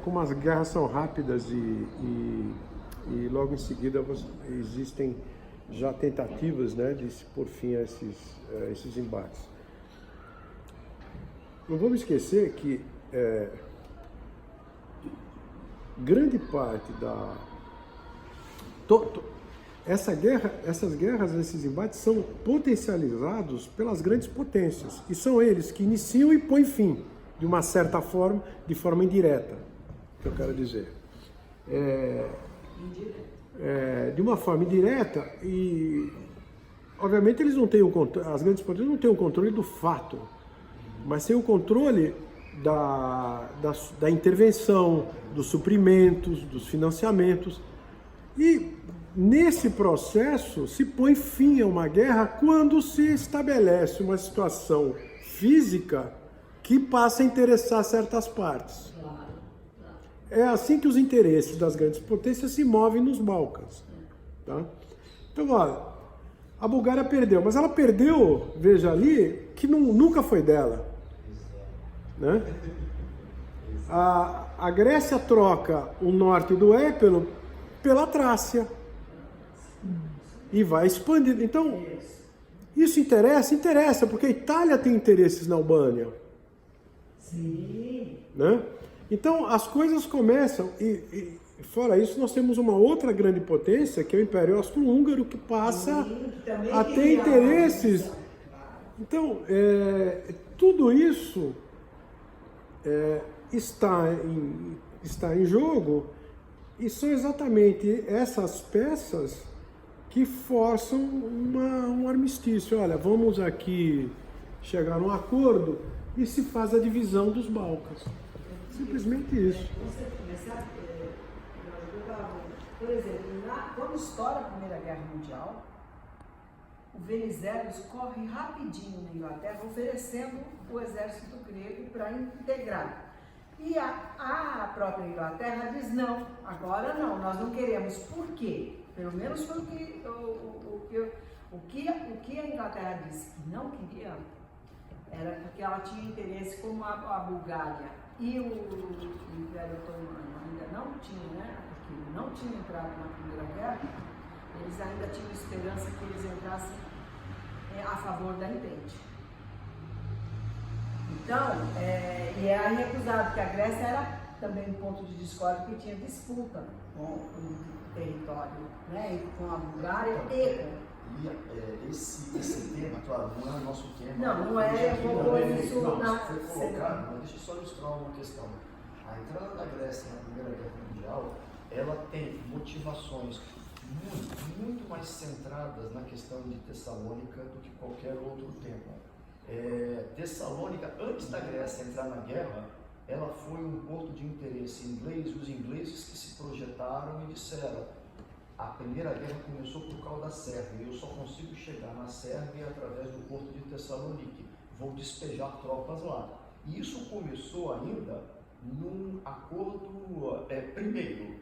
Speaker 4: como as guerras são rápidas e logo em seguida existem já tentativas, né, de se pôr fim a esses embates. Não vamos esquecer que grande parte essas guerras, esses embates são potencializados pelas grandes potências e são eles que iniciam e põem fim, de uma certa forma, de forma indireta, que eu quero dizer. De uma forma indireta e, obviamente, eles não têm as grandes potências não têm o controle do fato, mas têm o controle da intervenção, dos suprimentos, dos financiamentos. E nesse processo se põe fim a uma guerra quando se estabelece uma situação física que passa a interessar certas partes. É assim que os interesses das grandes potências se movem nos Balcãs. Tá? Então, olha, a Bulgária perdeu, mas ela perdeu, veja ali, que nunca foi dela. Né? A Grécia troca o norte do Épiro pela Trácia e vai expandindo. Então, isso interessa, porque a Itália tem interesses na Albânia.
Speaker 1: Sim.
Speaker 4: Né? Então, as coisas começam, e fora isso, nós temos uma outra grande potência, que é o Império Austro-Húngaro, que passa a ter interesses. Então, tudo isso está em jogo, e são exatamente essas peças que forçam um armistício. Olha, vamos aqui chegar a um acordo e se faz a divisão dos Balcãs. Simplesmente isso.
Speaker 1: Você começar, por exemplo, quando estoura a Primeira Guerra Mundial, o Venizelos corre rapidinho na Inglaterra oferecendo o exército grego para integrar. E a própria Inglaterra diz não, agora não, nós não queremos. Por quê? Pelo menos foi o que a Inglaterra disse que não queria, era porque ela tinha interesse, como a Bulgária e o Império Otomano ainda não tinham, né? Porque não tinham entrado na Primeira Guerra, eles ainda tinham esperança que eles entrassem a favor da Entente. Então, e era recusado, porque a Grécia era também um ponto de discórdia, porque tinha disputa com o território, né? E com a Bulgária
Speaker 3: esse tema, claro, não é o nosso tema.
Speaker 1: Não é, eu vou pôr isso na...
Speaker 3: Foi colocado, mas deixa eu só ilustrar uma questão. A entrada da Grécia na Primeira Guerra Mundial, ela tem motivações muito mais centradas na questão de Tessalônica do que qualquer outro tema. Tessalônica, antes da Grécia entrar na guerra, ela foi um porto de interesse inglês, os ingleses que se projetaram e disseram: a Primeira Guerra começou por causa da Sérvia, eu só consigo chegar na Sérvia através do porto de Tessalonique, vou despejar tropas lá. E isso começou ainda num acordo, primeiro,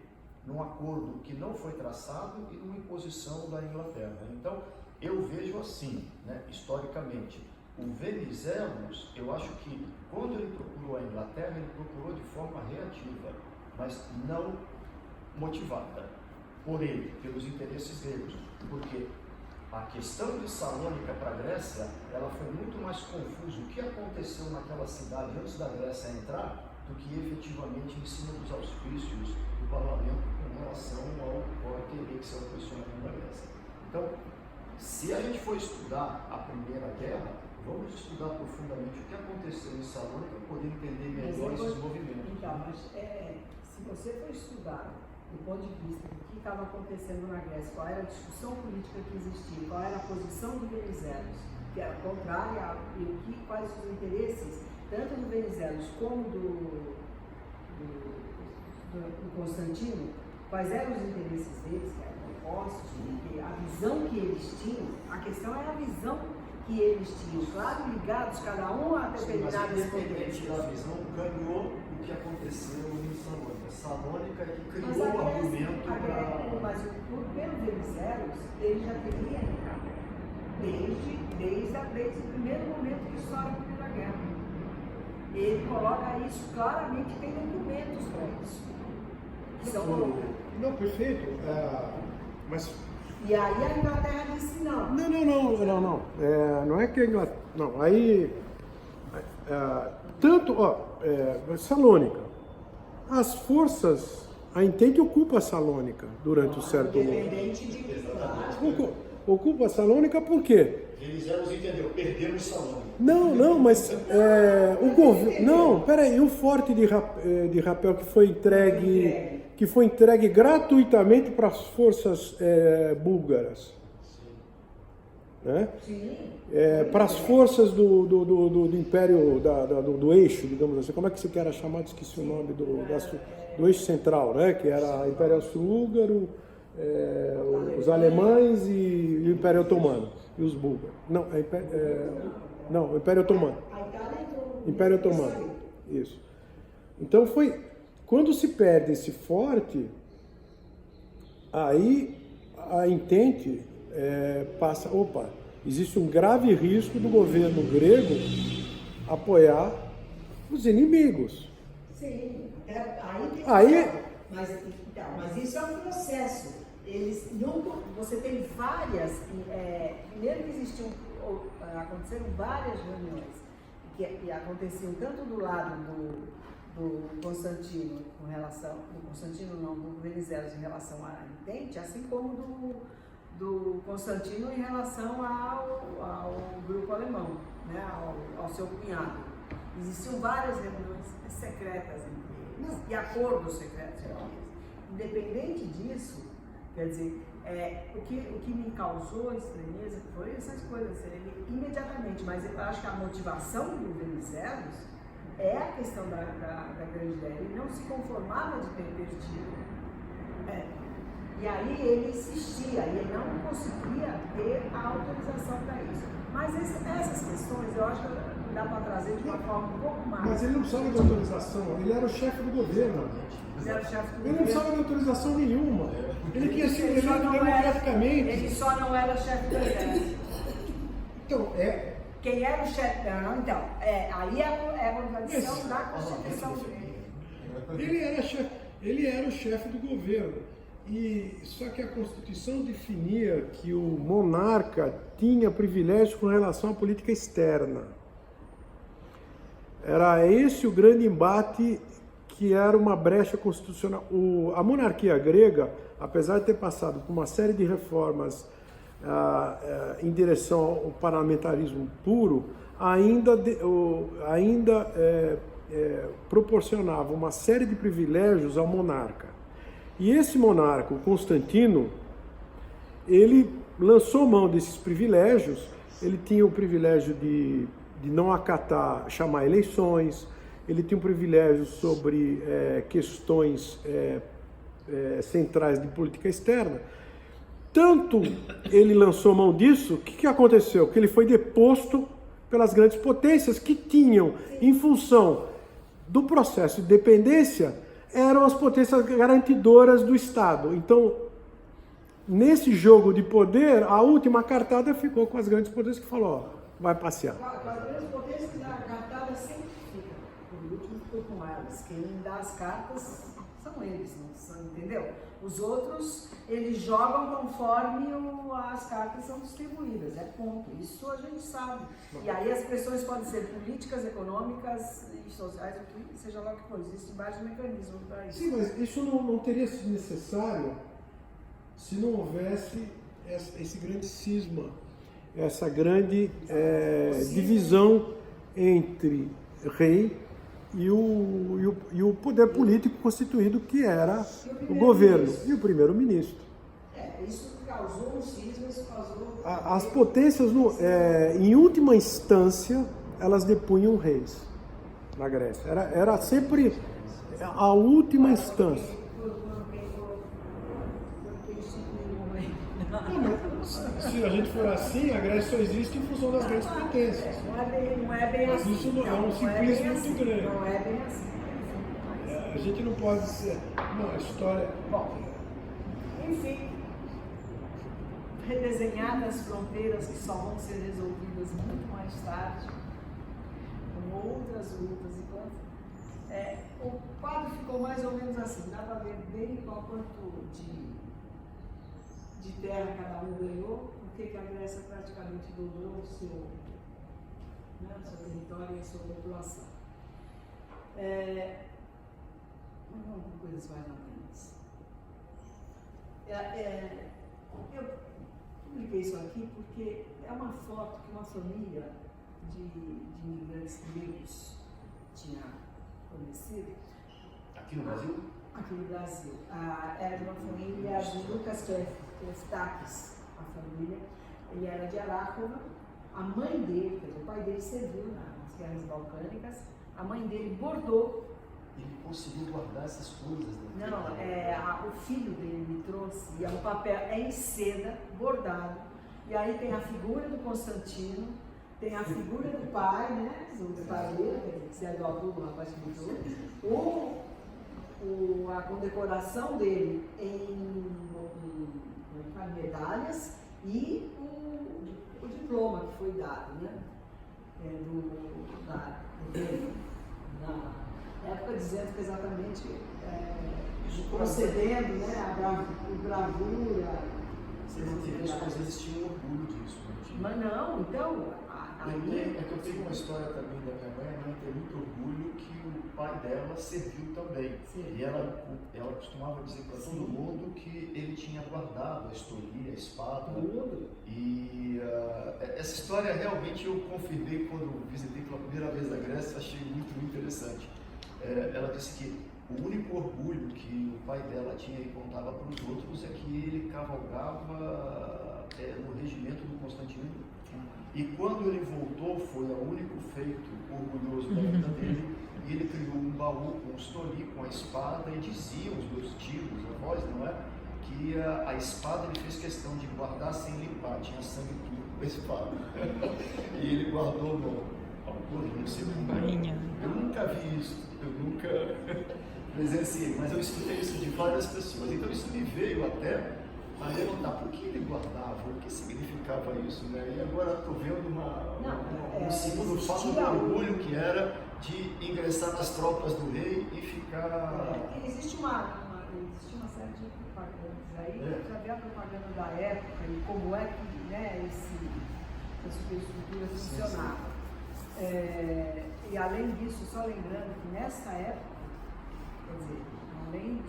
Speaker 3: num acordo que não foi traçado e numa imposição da Inglaterra. Então, eu vejo assim, né, historicamente, o Venizelos, eu acho que quando ele procurou a Inglaterra, ele procurou de forma reativa, mas não motivada por ele, pelos interesses gregos, porque a questão de Salônica para a Grécia, ela foi muito mais confusa. O que aconteceu naquela cidade antes da Grécia entrar, do que efetivamente em cima dos auspícios do parlamento com relação ao querer que se o posicionamento da Grécia. Então, se a gente for estudar a Primeira Guerra, vamos estudar profundamente o que aconteceu em Salônica para poder entender melhor esses movimentos.
Speaker 1: Então, mas se você for estudar do ponto de vista do que estava acontecendo na Grécia, qual era a discussão política que existia, qual era a posição do Venizelos, que era contrária, e quais os interesses, tanto do Venizelos como do Constantino, quais eram os interesses deles, que eram opostos, porque a visão que eles tinham, a questão é a visão que eles tinham, claro, ligados cada um a determinadas
Speaker 3: potências. A visão ganhou o que aconteceu em Salônica. Salônica que criou o argumento para...
Speaker 1: Mas pelo Venizelos, ele já teria entrado, desde o primeiro momento que estoura a Primeira Guerra. ele coloca isso claramente, tem documentos para isso. Que são...
Speaker 4: Não, perfeito. Mas...
Speaker 1: E aí a Inglaterra disse não.
Speaker 4: Não. Não é que a Inglaterra... Não, aí... Salônica. As forças... A Entente ocupa a Salônica durante um certo momento.
Speaker 1: Independente de...
Speaker 4: Ocupa a Salônica por quê?
Speaker 3: Venizelos entendeu, perdemos Salônica.
Speaker 4: Não, mas o governo... Não, peraí, o forte de rapel que foi entregue gratuitamente para as forças búlgaras. Né?
Speaker 1: Sim.
Speaker 4: Para as forças do Império, do eixo, digamos assim. Como é que se era chamado? Esqueci o nome do eixo central, né? Que era o Império Austro-Húngaro, os alemães e o Império Otomano. E os búlgaros. Não, o Império Otomano. Império Otomano. Isso. Então foi... Quando se perde esse forte, aí a Entente passa... Opa, existe um grave risco do governo grego apoiar os inimigos.
Speaker 1: Sim. Mas isso é um processo. Você tem várias... primeiro que aconteceram várias reuniões que aconteciam tanto do lado do Constantino com relação... do Venizelos em relação à Entente, assim como do Constantino em relação ao grupo alemão, né, ao seu cunhado. Existiam várias reuniões secretas entre eles, e acordos secretos entre eles. Independente disso, quer dizer, o que me causou estranheza foi essas coisas, imediatamente, mas eu acho que a motivação do Venizelos é a questão da grande ideia. Ele não se conformava de ter perdido. E aí ele insistia, ele não conseguia ter a autorização para isso. Mas essas questões eu acho que dá para trazer de uma forma um pouco mais...
Speaker 4: Mas ele não precisava de autorização, ele era o chefe do governo. Ele não precisava de autorização nenhuma. Ele tinha sido eleito democraticamente.
Speaker 1: Ele só não era chefe do exército.
Speaker 4: Então,
Speaker 1: Quem era o chefe? Aí é a contradição da Constituição dele.
Speaker 4: Ele era o chefe do governo. Só que a Constituição definia que o monarca tinha privilégio com relação à política externa. Era esse o grande embate, que era uma brecha constitucional. A monarquia grega, apesar de ter passado por uma série de reformas em direção ao parlamentarismo puro, ainda proporcionava uma série de privilégios ao monarca. E esse monarca, o Constantino, ele lançou mão desses privilégios. Ele tinha o privilégio de não acatar, chamar eleições, ele tinha um privilégio sobre questões centrais de política externa. Tanto ele lançou mão disso, o que aconteceu? Que ele foi deposto pelas grandes potências que tinham, em função do processo de dependência, eram as potências garantidoras do Estado. Então, nesse jogo de poder, a última cartada ficou com as grandes potências que falou, vai passear.
Speaker 1: Com as grandes potências, a cartada sempre fica. Por último, ficou com elas. Quem dá as cartas são eles, não são, entendeu? Os outros, eles jogam conforme as cartas são distribuídas, ponto. Isso a gente sabe. E aí as pressões podem ser políticas, econômicas e sociais, seja lá o que for. Existem vários mecanismos para isso.
Speaker 4: Sim, mas isso não teria sido necessário se não houvesse esse grande cisma, essa grande divisão entre rei e o poder político constituído, que era o governo e o primeiro-ministro.
Speaker 1: Isso causou um cisma, isso causou...
Speaker 4: As potências, em última instância, elas depunham reis na Grécia. Era sempre a última instância. Se a gente for assim, a Grécia só existe em função das grandes potências.
Speaker 1: Não é bem assim.
Speaker 4: Mas isso é um simplismo muito grande.
Speaker 1: Não é bem assim.
Speaker 4: A gente não pode ser... Não, a história...
Speaker 1: Bom, enfim, redesenhadas fronteiras que só vão ser resolvidas muito mais tarde, com outras lutas. O quadro ficou mais ou menos assim, dá para ver bem qual quanto de terra cada um ganhou, porque que a Grécia praticamente dobrou o seu território e a sua população. Vamos com coisas mais apenas. Eu publiquei isso aqui porque é uma foto que uma família de imigrantes negros tinha conhecido.
Speaker 3: Aqui no Brasil?
Speaker 1: Aqui no Brasil. Era de uma família de Lucas Keftakis, a família. Ele era de Arácova. A mãe dele, quer dizer, o pai dele serviu nas guerras balcânicas. A mãe dele bordou.
Speaker 3: Ele conseguiu guardar essas coisas, né?
Speaker 1: Não, o filho dele me trouxe, e é um papel, em seda, bordado. E aí tem a figura do Constantino, tem a figura do pai, né? Do pai dele, quer dizer, que se é do adulto, o rapaz que mudou. A condecoração dele em medalhas e o diploma que foi dado, né? Do rei, na época, dizendo que exatamente concedendo, né, a bravura.
Speaker 3: As coisas tinham orgulho disso, né?
Speaker 1: Mas não, então.
Speaker 3: É que eu tenho uma história também da minha mãe. A mãe tem muito orgulho que o pai dela serviu também. Sim. E ela costumava dizer para todo mundo que ele tinha guardado a estolia, a espada. E essa história realmente eu confirmei quando visitei pela primeira vez a Grécia, achei muito interessante. Ela disse que o único orgulho que o pai dela tinha e contava para os outros é que ele cavalgava no regimento do Constantino. E quando ele voltou, foi o único feito orgulhoso da vida dele, e ele criou um baú com um estoli, com a espada, e diziam os meus tios, avós, não é? Que a espada ele fez questão de guardar sem limpar, tinha sangue tudo com a espada. E ele guardou no segundo. Eu nunca vi isso, eu nunca presenciei, mas eu escutei isso de várias pessoas. Então isso me veio até a perguntar por que ele guardava, o que significava isso, né? E agora estou vendo um segundo fato do orgulho que era de ingressar nas tropas do rei e ficar...
Speaker 1: Existe uma série de propagandas aí, já vê a propaganda da época e como é que, né, essa superestrutura funcionava. E além disso, só lembrando que nessa época, quer dizer, além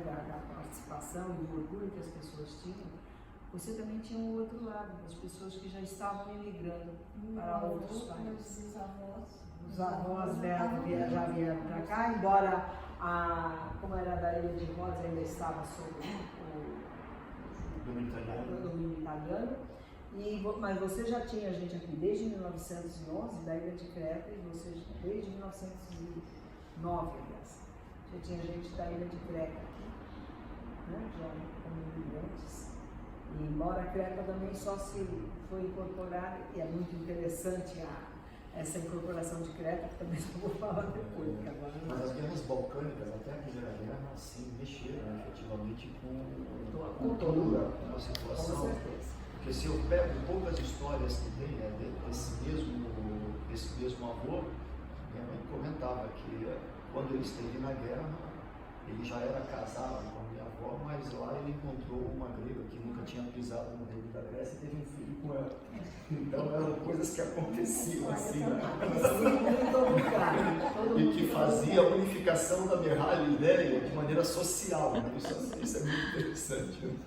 Speaker 1: da participação e do orgulho que as pessoas tinham, você também tinha um outro lado, as pessoas que já estavam imigrando para outros países. Os avós dela já vieram para cá, embora como era da Ilha de Rhodes, ainda estava sob o domínio italiano. Mas você já tinha gente aqui desde 1911, da Ilha de Creta, e você desde 1909, aliás. Já tinha gente da Ilha de Creta aqui, né? Já como imigrantes. E embora a Creta também só se foi incorporada, e é muito interessante essa incorporação de Creta, que também só vou falar depois.
Speaker 3: Mas as guerras balcânicas, até a Primeira Guerra, assim, mexeram efetivamente com a cultura, com a situação.
Speaker 1: Com certeza.
Speaker 3: Porque se eu pego poucas histórias que tem desse mesmo avô, minha mãe comentava que quando ele esteve na guerra, ele já era casado com a minha avó, mas lá ele encontrou uma grega que nunca tinha pisado no reino da Grécia e teve um filho com ela. Então eram coisas que aconteciam assim, né? E que fazia a unificação da ideia de maneira social, né? Isso é muito interessante.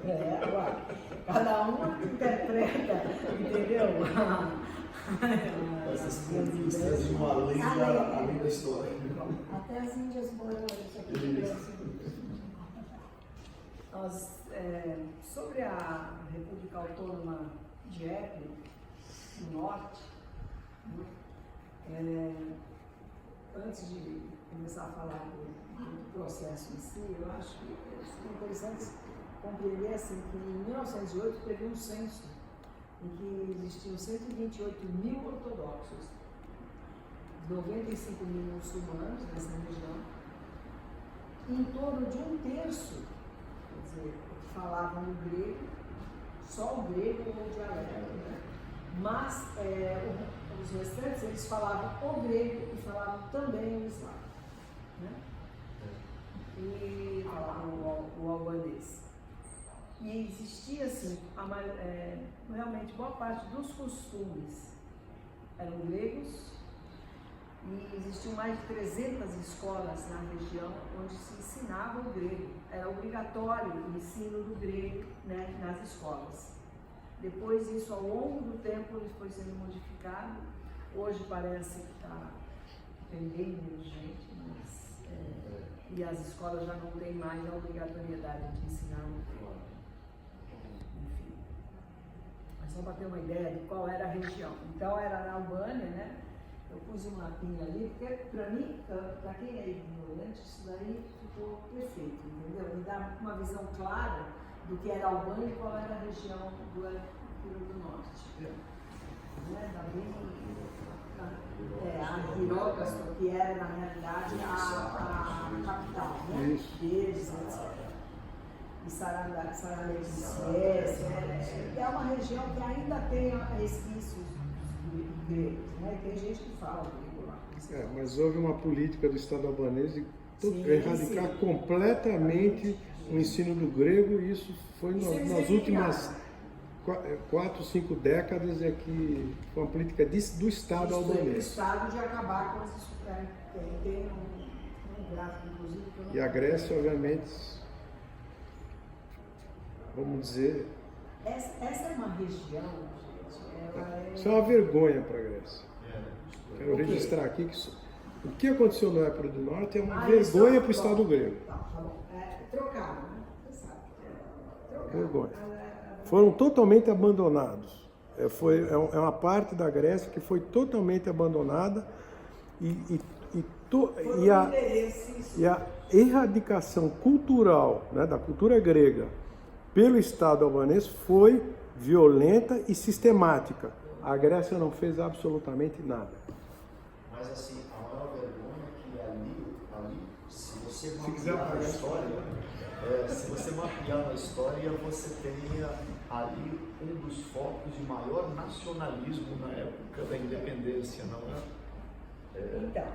Speaker 1: Cada um interpreta, entendeu?
Speaker 3: Essas conquistas iam além da história.
Speaker 5: Até as Índias Boiônicas aqui.
Speaker 1: Sobre a República Autônoma de Épiro, no norte, antes de começar a falar do processo em si, eu acho que é interessante compreender assim, que em 1908 teve um censo em que existiam 128.000 ortodoxos, 95.000 muçulmanos nessa região, e em torno de um terço, quer dizer, que falavam o grego, só o grego ou o dialeto, né? Mas os restantes, eles falavam o grego e falavam também o eslavo, né? E falavam o albanês. E existia, assim, realmente boa parte dos costumes eram gregos, e existiam mais de 300 escolas na região onde se ensinava o grego. Era obrigatório o ensino do grego, né, nas escolas. Depois isso, ao longo do tempo, ele foi sendo modificado. Hoje parece que está bem menos gente, e as escolas já não têm mais a obrigatoriedade de ensinar o grego. Enfim, mas só para ter uma ideia de qual era a região. Então era na Albânia, né? Eu pus um mapinha ali, porque para mim, para quem é ignorante, isso daí ficou perfeito, entendeu? Me dá uma visão clara do que era a Albânia e qual era a região do Rio do Norte. Né? A Hierópolis, que era na realidade a capital, né? Deles, etc. E Saranenses, é uma região que ainda tem resquícios gregos, né? Tem gente que fala grego lá.
Speaker 4: Mas houve uma política do Estado albanês de erradicar completamente o ensino do grego, e isso foi nas últimas 4, 5 décadas é que foi uma política do Estado albanês.
Speaker 1: Do Estado de acabar com esses... Tem um gráfico, inclusive...
Speaker 4: E a Grécia, obviamente, vamos dizer...
Speaker 1: Essa é uma região, gente,
Speaker 4: Isso é uma vergonha para a Grécia. Quero registrar aqui que o que aconteceu na época do Norte é uma vergonha para o Estado grego.
Speaker 1: Tá bom. Trocaram, né? Você sabe. Trocaram.
Speaker 4: Vergonha. Foram totalmente abandonados. É uma parte da Grécia que foi totalmente abandonada e a erradicação cultural, né, da cultura grega pelo Estado albanês foi violenta e sistemática. A Grécia não fez absolutamente nada.
Speaker 3: Mas assim, a maior vergonha é que ali, se você
Speaker 4: quiser
Speaker 3: mapear a história, você tem ali um dos focos de maior nacionalismo na época da independência, não é?
Speaker 1: Então,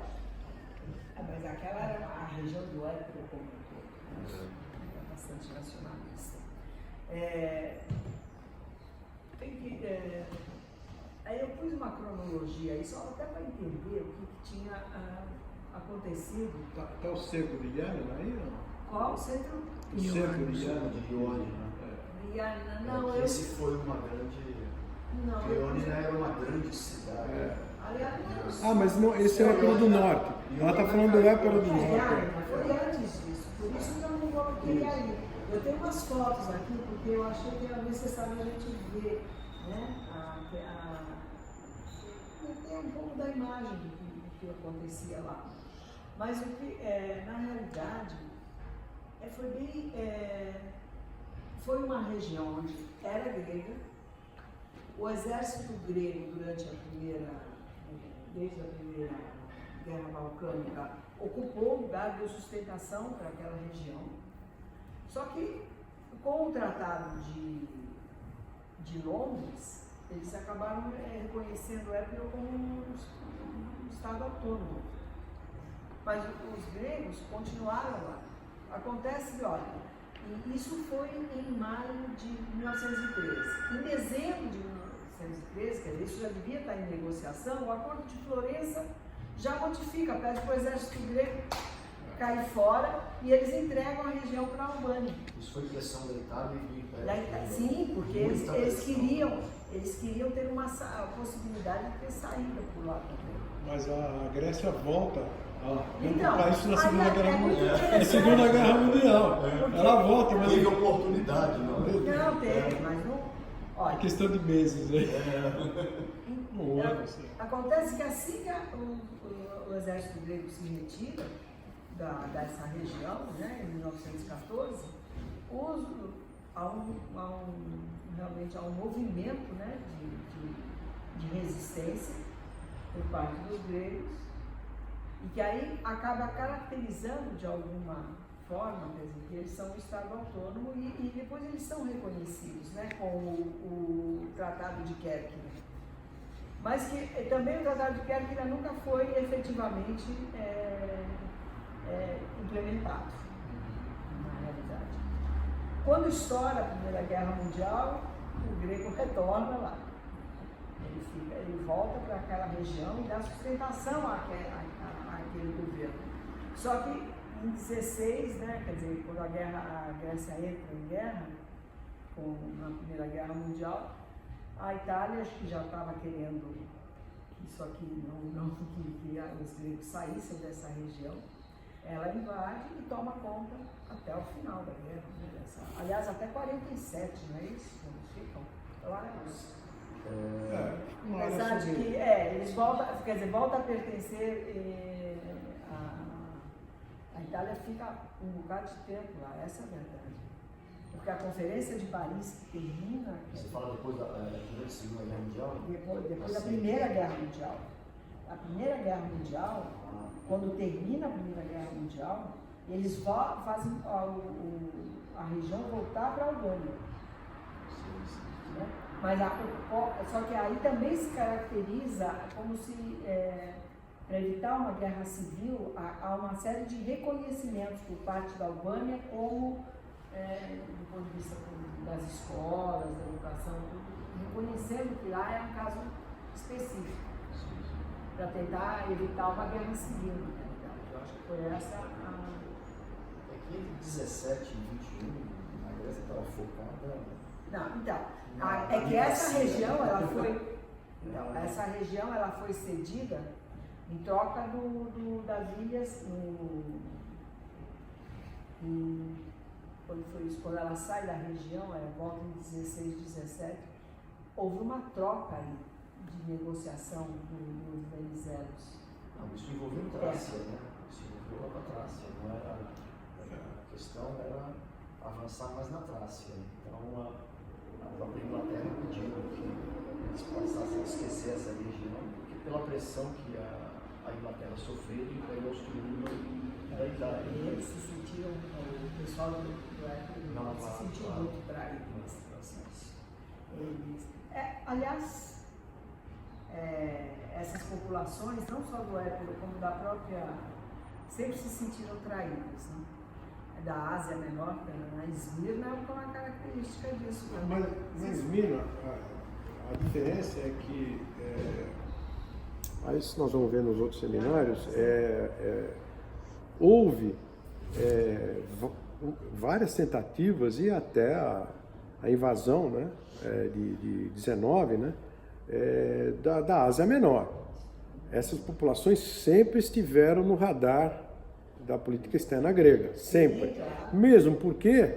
Speaker 1: mas aquela era a região do Épiro como um todo, né? Bastante nacionalista. Aí eu pus uma cronologia aí, só até para entender o que tinha acontecido.
Speaker 4: Está o cerco de Iana aí?
Speaker 1: Qual? O centro?
Speaker 4: O cerco de Iana.
Speaker 3: De Iônina.
Speaker 1: Não,
Speaker 3: Esse foi uma grande... Iônina era uma grande cidade.
Speaker 4: Mas não, esse é o Épiro do Norte. Ela está falando do Épiro do Norte.
Speaker 1: Foi antes disso, por isso que eu não coloquei aí. Eu tenho umas fotos aqui, porque eu achei que era necessário a gente ver, né? Tem um pouco da imagem do que acontecia lá. Mas o que, na realidade, foi uma região onde era grega, o exército grego desde a primeira Guerra Balcânica, ocupou o lugar, deu sustentação para aquela região. Só que com o Tratado de Londres, eles acabaram reconhecendo o Épiro como um Estado autônomo. Mas os gregos continuaram lá. Acontece que, olha, isso foi em maio de 1913. Em dezembro de 1913, quer dizer, isso já devia estar em negociação, o Acordo de Florença já modifica, pede para o exército grego cair fora e eles entregam a região para a Albânia.
Speaker 3: Isso foi pressão da Itália e do Império.
Speaker 1: Sim, porque eles queriam ter a possibilidade de ter saída por lá também.
Speaker 4: Mas a Grécia volta
Speaker 1: Então,
Speaker 4: ocupar isso na Segunda Guerra Mundial. Na Segunda Guerra Mundial. Ela volta, mas...
Speaker 3: Teve oportunidade, não?
Speaker 1: Não teve, mas não... Olha,
Speaker 4: questão de meses aí.
Speaker 1: Acontece que assim que o exército grego se retira dessa região, né, em 1914, realmente há um movimento, né, de resistência por parte dos gregos, e que aí acaba caracterizando de alguma forma, quer dizer, que eles são um Estado autônomo e depois eles são reconhecidos, né, com o Tratado de Kerken. Mas que também o Tratado de Kerguelen nunca foi efetivamente implementado, na realidade. Quando estoura a Primeira Guerra Mundial, o grego retorna lá. Ele volta para aquela região e dá sustentação àquele governo. Só que em 16, né, quer dizer, quando a Grécia entra em guerra, na Primeira Guerra Mundial, a Itália acho que já estava querendo que isso aqui que os gregos saíssem dessa região. Ela invade e toma conta até o final da guerra. Né? Aliás, até 47, não é isso? Eles ficam lá. Apesar de que eles voltam a pertencer. A Itália fica um bocado de tempo lá, essa é a verdade. Porque a Conferência de Paris que termina.
Speaker 3: Você fala depois da Segunda Guerra Mundial?
Speaker 1: Depois da Primeira Guerra Mundial. A Primeira Guerra Mundial, quando termina a Primeira Guerra Mundial, eles fazem a região voltar para a Albânia. Né? Mas só que aí também se caracteriza como se, para evitar uma guerra civil, há uma série de reconhecimentos por parte da Albânia como, do ponto de vista das escolas, da educação, tudo, reconhecendo que lá é um caso específico, para tentar evitar uma guerra civil. Né? Eu acho que foi essa
Speaker 3: É que entre 17 e 21, a Grécia estava focada...
Speaker 1: Não, então, é que essa região, essa região ela foi cedida em troca das ilhas, quando foi isso, quando ela sai da região, volta em 16, 17, houve uma troca aí de negociação dos Venizelos.
Speaker 3: Não, isso envolveu Trácia, né? Isso envolveu a Trácia, não era... A questão era avançar mais na Trácia. Então, a própria Inglaterra pediu que eles passassem a esquecer essa região, porque pela pressão que a Inglaterra sofreu do Império Austro-Húngaro da Itália.
Speaker 1: Eles se sentiram, o pessoal do Época se sentiu muito traído nesse processo. Aliás, essas populações, não só do Época, como da própria, sempre se sentiram traídas, né? Da Ásia Menor, na Esmirna é uma característica disso também.
Speaker 4: Mas Esmirna, a diferença é que, isso nós vamos ver nos outros seminários, houve várias tentativas e até a invasão, né, de 19, né, da Ásia Menor. Essas populações sempre estiveram no radar da política externa grega, sempre. Mesmo porque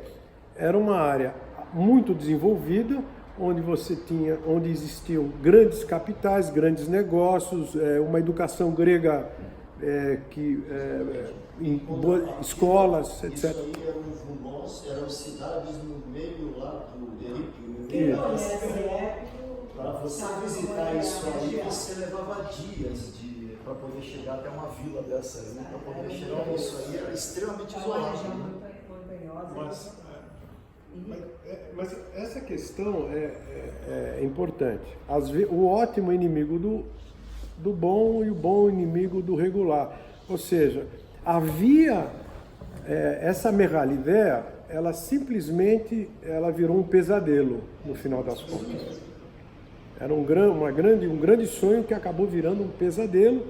Speaker 4: era uma área muito desenvolvida, onde existiam grandes capitais, grandes negócios, uma educação grega escolas, etc.
Speaker 3: Isso aí eram cidades no meio lá do Para você visitar isso aí, você levava dias para poder chegar até uma vila dessa, né? Para poder chegar nisso aí, era extremamente isolado.
Speaker 4: Mas essa questão é importante. O ótimo é inimigo do bom e o bom inimigo do regular. Ou seja, havia essa Megalidea, ela simplesmente virou um pesadelo no final das contas. Era um grande sonho que acabou virando um pesadelo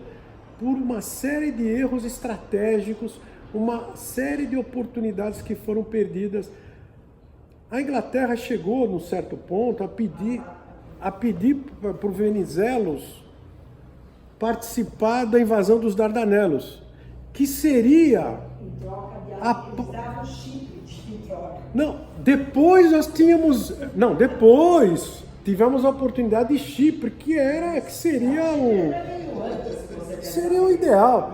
Speaker 4: por uma série de erros estratégicos, uma série de oportunidades que foram perdidas. A Inglaterra chegou, num certo ponto, a pedir para os Venizelos participar da invasão dos Dardanelos, que seria... Não, depois tivemos a oportunidade de Chipre, que seria o ideal.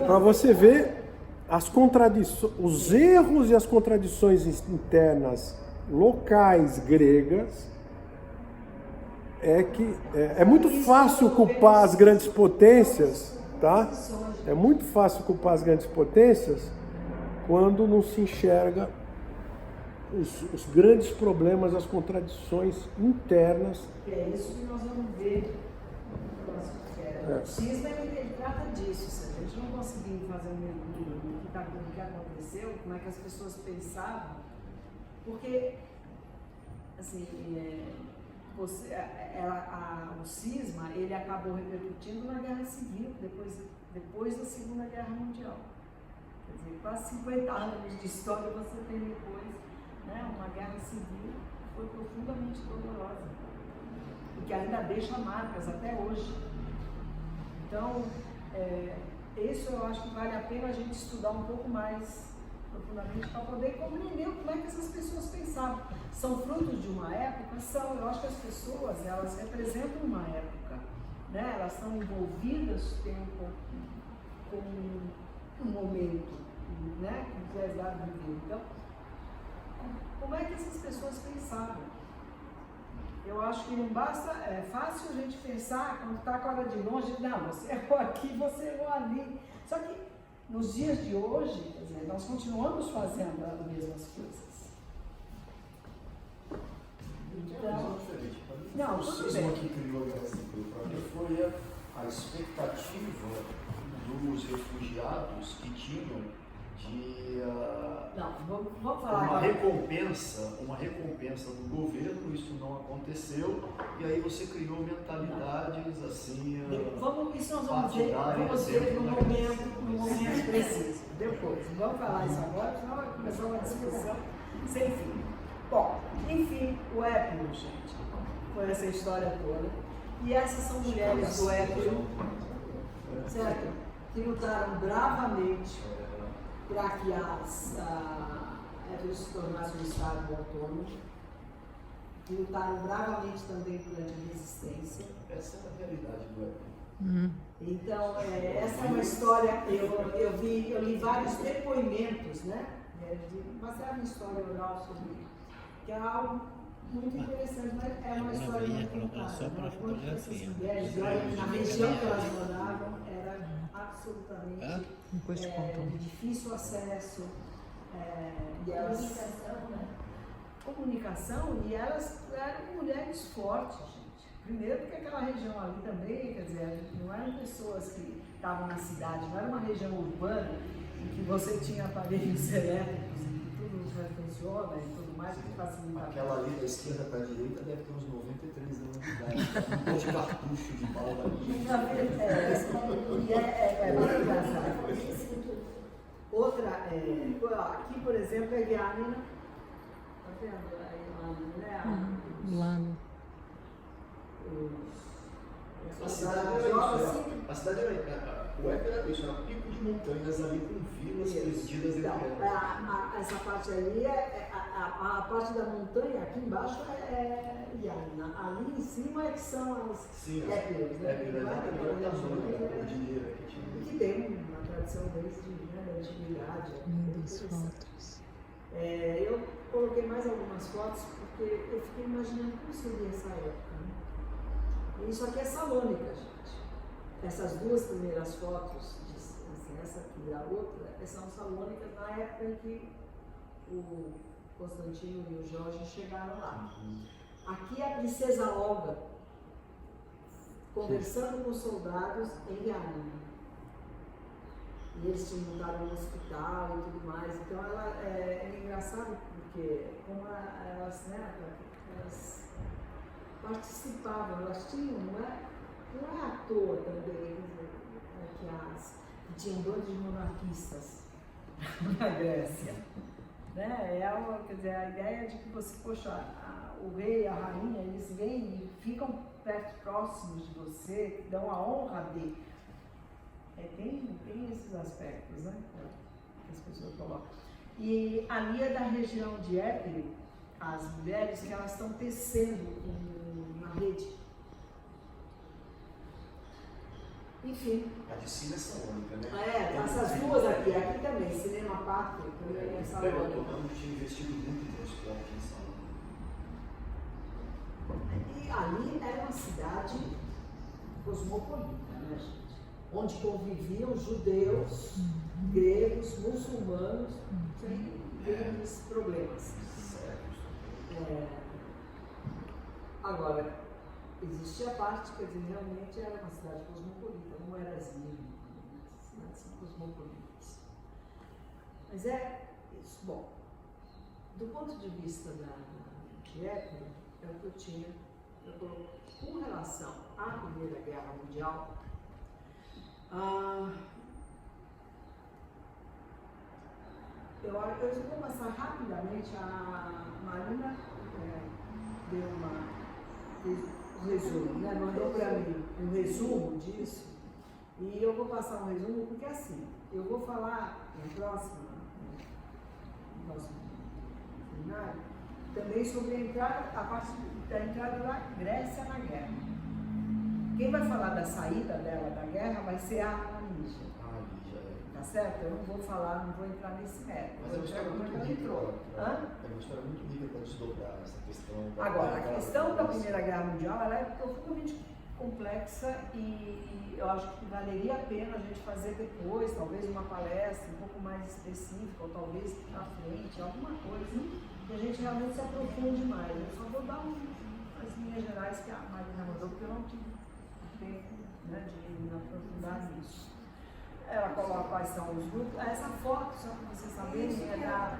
Speaker 4: Para você ver as contradições, os erros e as contradições internas locais gregas, que é muito fácil culpar as grandes potências, tá? É muito fácil culpar as grandes potências quando não se enxerga os grandes problemas, as contradições internas.
Speaker 1: Que é isso que nós vamos ver no próximo século. O cisma ele trata disso. Se a gente não conseguir fazer um mergulho no que aconteceu, como é que as pessoas pensavam, porque assim, o cisma ele acabou repercutindo na Guerra Civil, depois da Segunda Guerra Mundial. Quer dizer, quase 50 anos de história você tem depois, né, uma guerra civil que foi profundamente dolorosa e que ainda deixa marcas até hoje. Então, isso eu acho que vale a pena a gente estudar um pouco mais profundamente para poder compreender como é que essas pessoas pensavam. São frutos de uma época? São. Eu acho que as pessoas, elas representam uma época, né? Elas são envolvidas com um momento, né? Que eles lá viver. Então, como é que essas pessoas pensavam? Eu acho que não basta, é fácil a gente pensar quando está com a hora de longe, não, você errou aqui, você errou ali. Só que nos dias de hoje, quer dizer, nós continuamos fazendo as mesmas coisas. Então, não,
Speaker 3: o
Speaker 1: tudo
Speaker 3: cisma
Speaker 1: bem.
Speaker 3: que criou a Guerra Civil, para mim, foi a expectativa dos refugiados que tinham de
Speaker 1: Não, vamos falar
Speaker 3: uma
Speaker 1: agora.
Speaker 3: recompensa do governo. Isso não aconteceu, e aí você criou mentalidades assim.
Speaker 1: Isso nós vamos ver no momento preciso. Depois, vamos falar isso agora, senão vai começar uma discussão sem fim. Bom, enfim, o Épiro, gente, foi essa história toda. E essas são mulheres do Épiro, certo? Que lutaram bravamente para que Épiro se tornasse um estado autônomo, que lutaram bravamente também durante a resistência.
Speaker 3: Essa é a realidade do Épiro.
Speaker 1: Então, essa é uma história, eu li vários depoimentos, né? Baseado em história oral sobre isso, que é algo muito interessante, mas é uma história muito contada. Quando essas mulheres, na região que elas moravam, era absolutamente de difícil acesso, e elas, comunicação, e elas eram mulheres fortes, gente. Primeiro porque aquela região ali também, quer dizer, não eram pessoas que estavam na cidade, não era uma região urbana em que você tinha aparelhos elétricos e que tudo já funciona e tudo mais, que facilitava.
Speaker 3: Aquela ali da esquerda para a direita deve ter uns 93 anos de idade. Um monte de cartucho de bala ali.
Speaker 1: É muito engraçado. Outra, aqui por exemplo, é Yamina. Tá vendo? A Yamina, né?
Speaker 3: A cidade era o Épiro era isso, era pico de montanhas ali com vilas perdidas entre elas.
Speaker 1: Essa parte ali a parte da montanha, aqui embaixo é Yamina. Ali em cima é que são as Épiros, né? Que tem uma tradição desde a antiguidade.
Speaker 6: Lindas fotos.
Speaker 1: Eu coloquei mais algumas fotos porque eu fiquei imaginando como seria essa época. Né? Isso aqui é Salônica, gente. Essas duas primeiras fotos, assim, essa aqui e a outra, são salônicas na época em que o Constantino e o Jorge chegaram lá. Aqui é a princesa Olga conversando com os soldados em Yamina. E eles tinham montado um hospital e tudo mais. Então ela é engraçado porque como elas, né, elas participavam, elas tinham, não é à toa também, que tinham bandos de monarquistas na Grécia. Né? Quer dizer, a ideia de que você, poxa, o rei e a rainha, eles vêm e ficam perto, próximos de você, dão a honra de. Tem esses aspectos, né? Que as pessoas colocam. E ali é da região de Épiro, as mulheres que elas estão tecendo uma rede. Enfim.
Speaker 3: A de Cine é Salônica, né?
Speaker 1: Essas duas aqui também, Cinema Pátria, também é Salônica.
Speaker 3: O Otomano tinha investido muito em transporte em Salônica.
Speaker 1: E ali era uma cidade cosmopolita, né, gente? Onde conviviam judeus, gregos, muçulmanos, sem grandes problemas. Agora, existia a parte, quer dizer, realmente era uma cidade cosmopolita, não era Esmirna, as cidades são cosmopolitas. Mas é isso. Bom, do ponto de vista de época, é o que eu tinha para colocar. Com relação à Primeira Guerra Mundial, eu vou passar rapidamente. A Marina deu um resumo, né? Mandou para mim um resumo disso, e eu vou passar um resumo porque assim, eu vou falar no próximo seminário também sobre a parte da entrada da Grécia na guerra. Quem vai falar da saída dela da guerra vai ser a Lígia. Tá certo? Eu não vou falar, não vou entrar nesse mérito.
Speaker 3: Mas é uma história muito rica. É uma história muito rica para desdobrar essa questão.
Speaker 1: Agora, a questão da Primeira Guerra Mundial ela é profundamente complexa e eu acho que valeria a pena a gente fazer depois, talvez uma palestra um pouco mais específica, ou talvez à frente, alguma coisa que a gente realmente se aprofunde mais. Eu só vou dar as linhas gerais que a Marina mandou, porque eu não tive tempo, né, de me aprofundar nisso. Ela coloca quais são os grupos. Essa foto, só para vocês saberem, é da...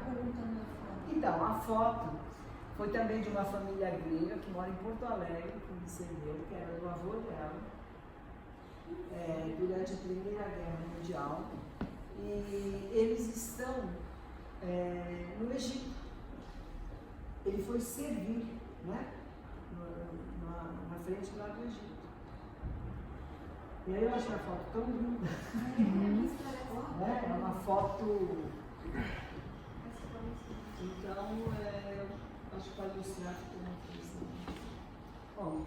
Speaker 1: Então, a foto foi também de uma família grega que mora em Porto Alegre, que recebeu, que era do avô dela, durante a Primeira Guerra Mundial. E eles estão no Egito. Ele foi servir, né, na frente lá do Egito. E aí eu achei a foto tão linda. É uma foto. Então, acho que pode ilustrar que tem uma questão. Bom,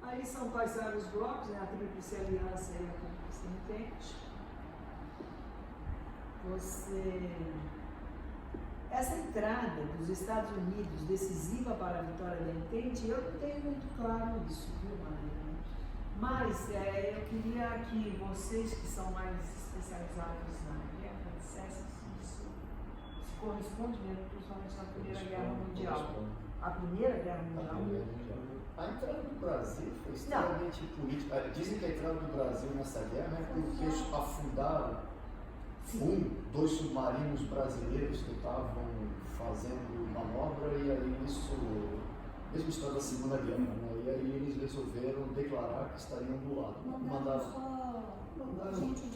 Speaker 1: aí são quais são os blocos, né? A Tríplice Aliança e a Tríplice Entente. Essa entrada dos Estados Unidos decisiva para a vitória da Entente, eu não tenho muito claro isso, viu, Marina? Mas eu queria que vocês que são mais especializados na guerra dissessem se isso se corresponde mesmo, principalmente na Primeira Guerra Mundial. A Primeira Guerra Mundial.
Speaker 3: A entrada do Brasil foi extremamente política. Dizem que a entrada do Brasil nessa guerra é porque afundaram dois submarinos brasileiros que estavam fazendo manobra, e aí isso, mesmo história da Segunda Guerra, né? E aí eles resolveram declarar que estariam do lado. Mandaram
Speaker 5: gente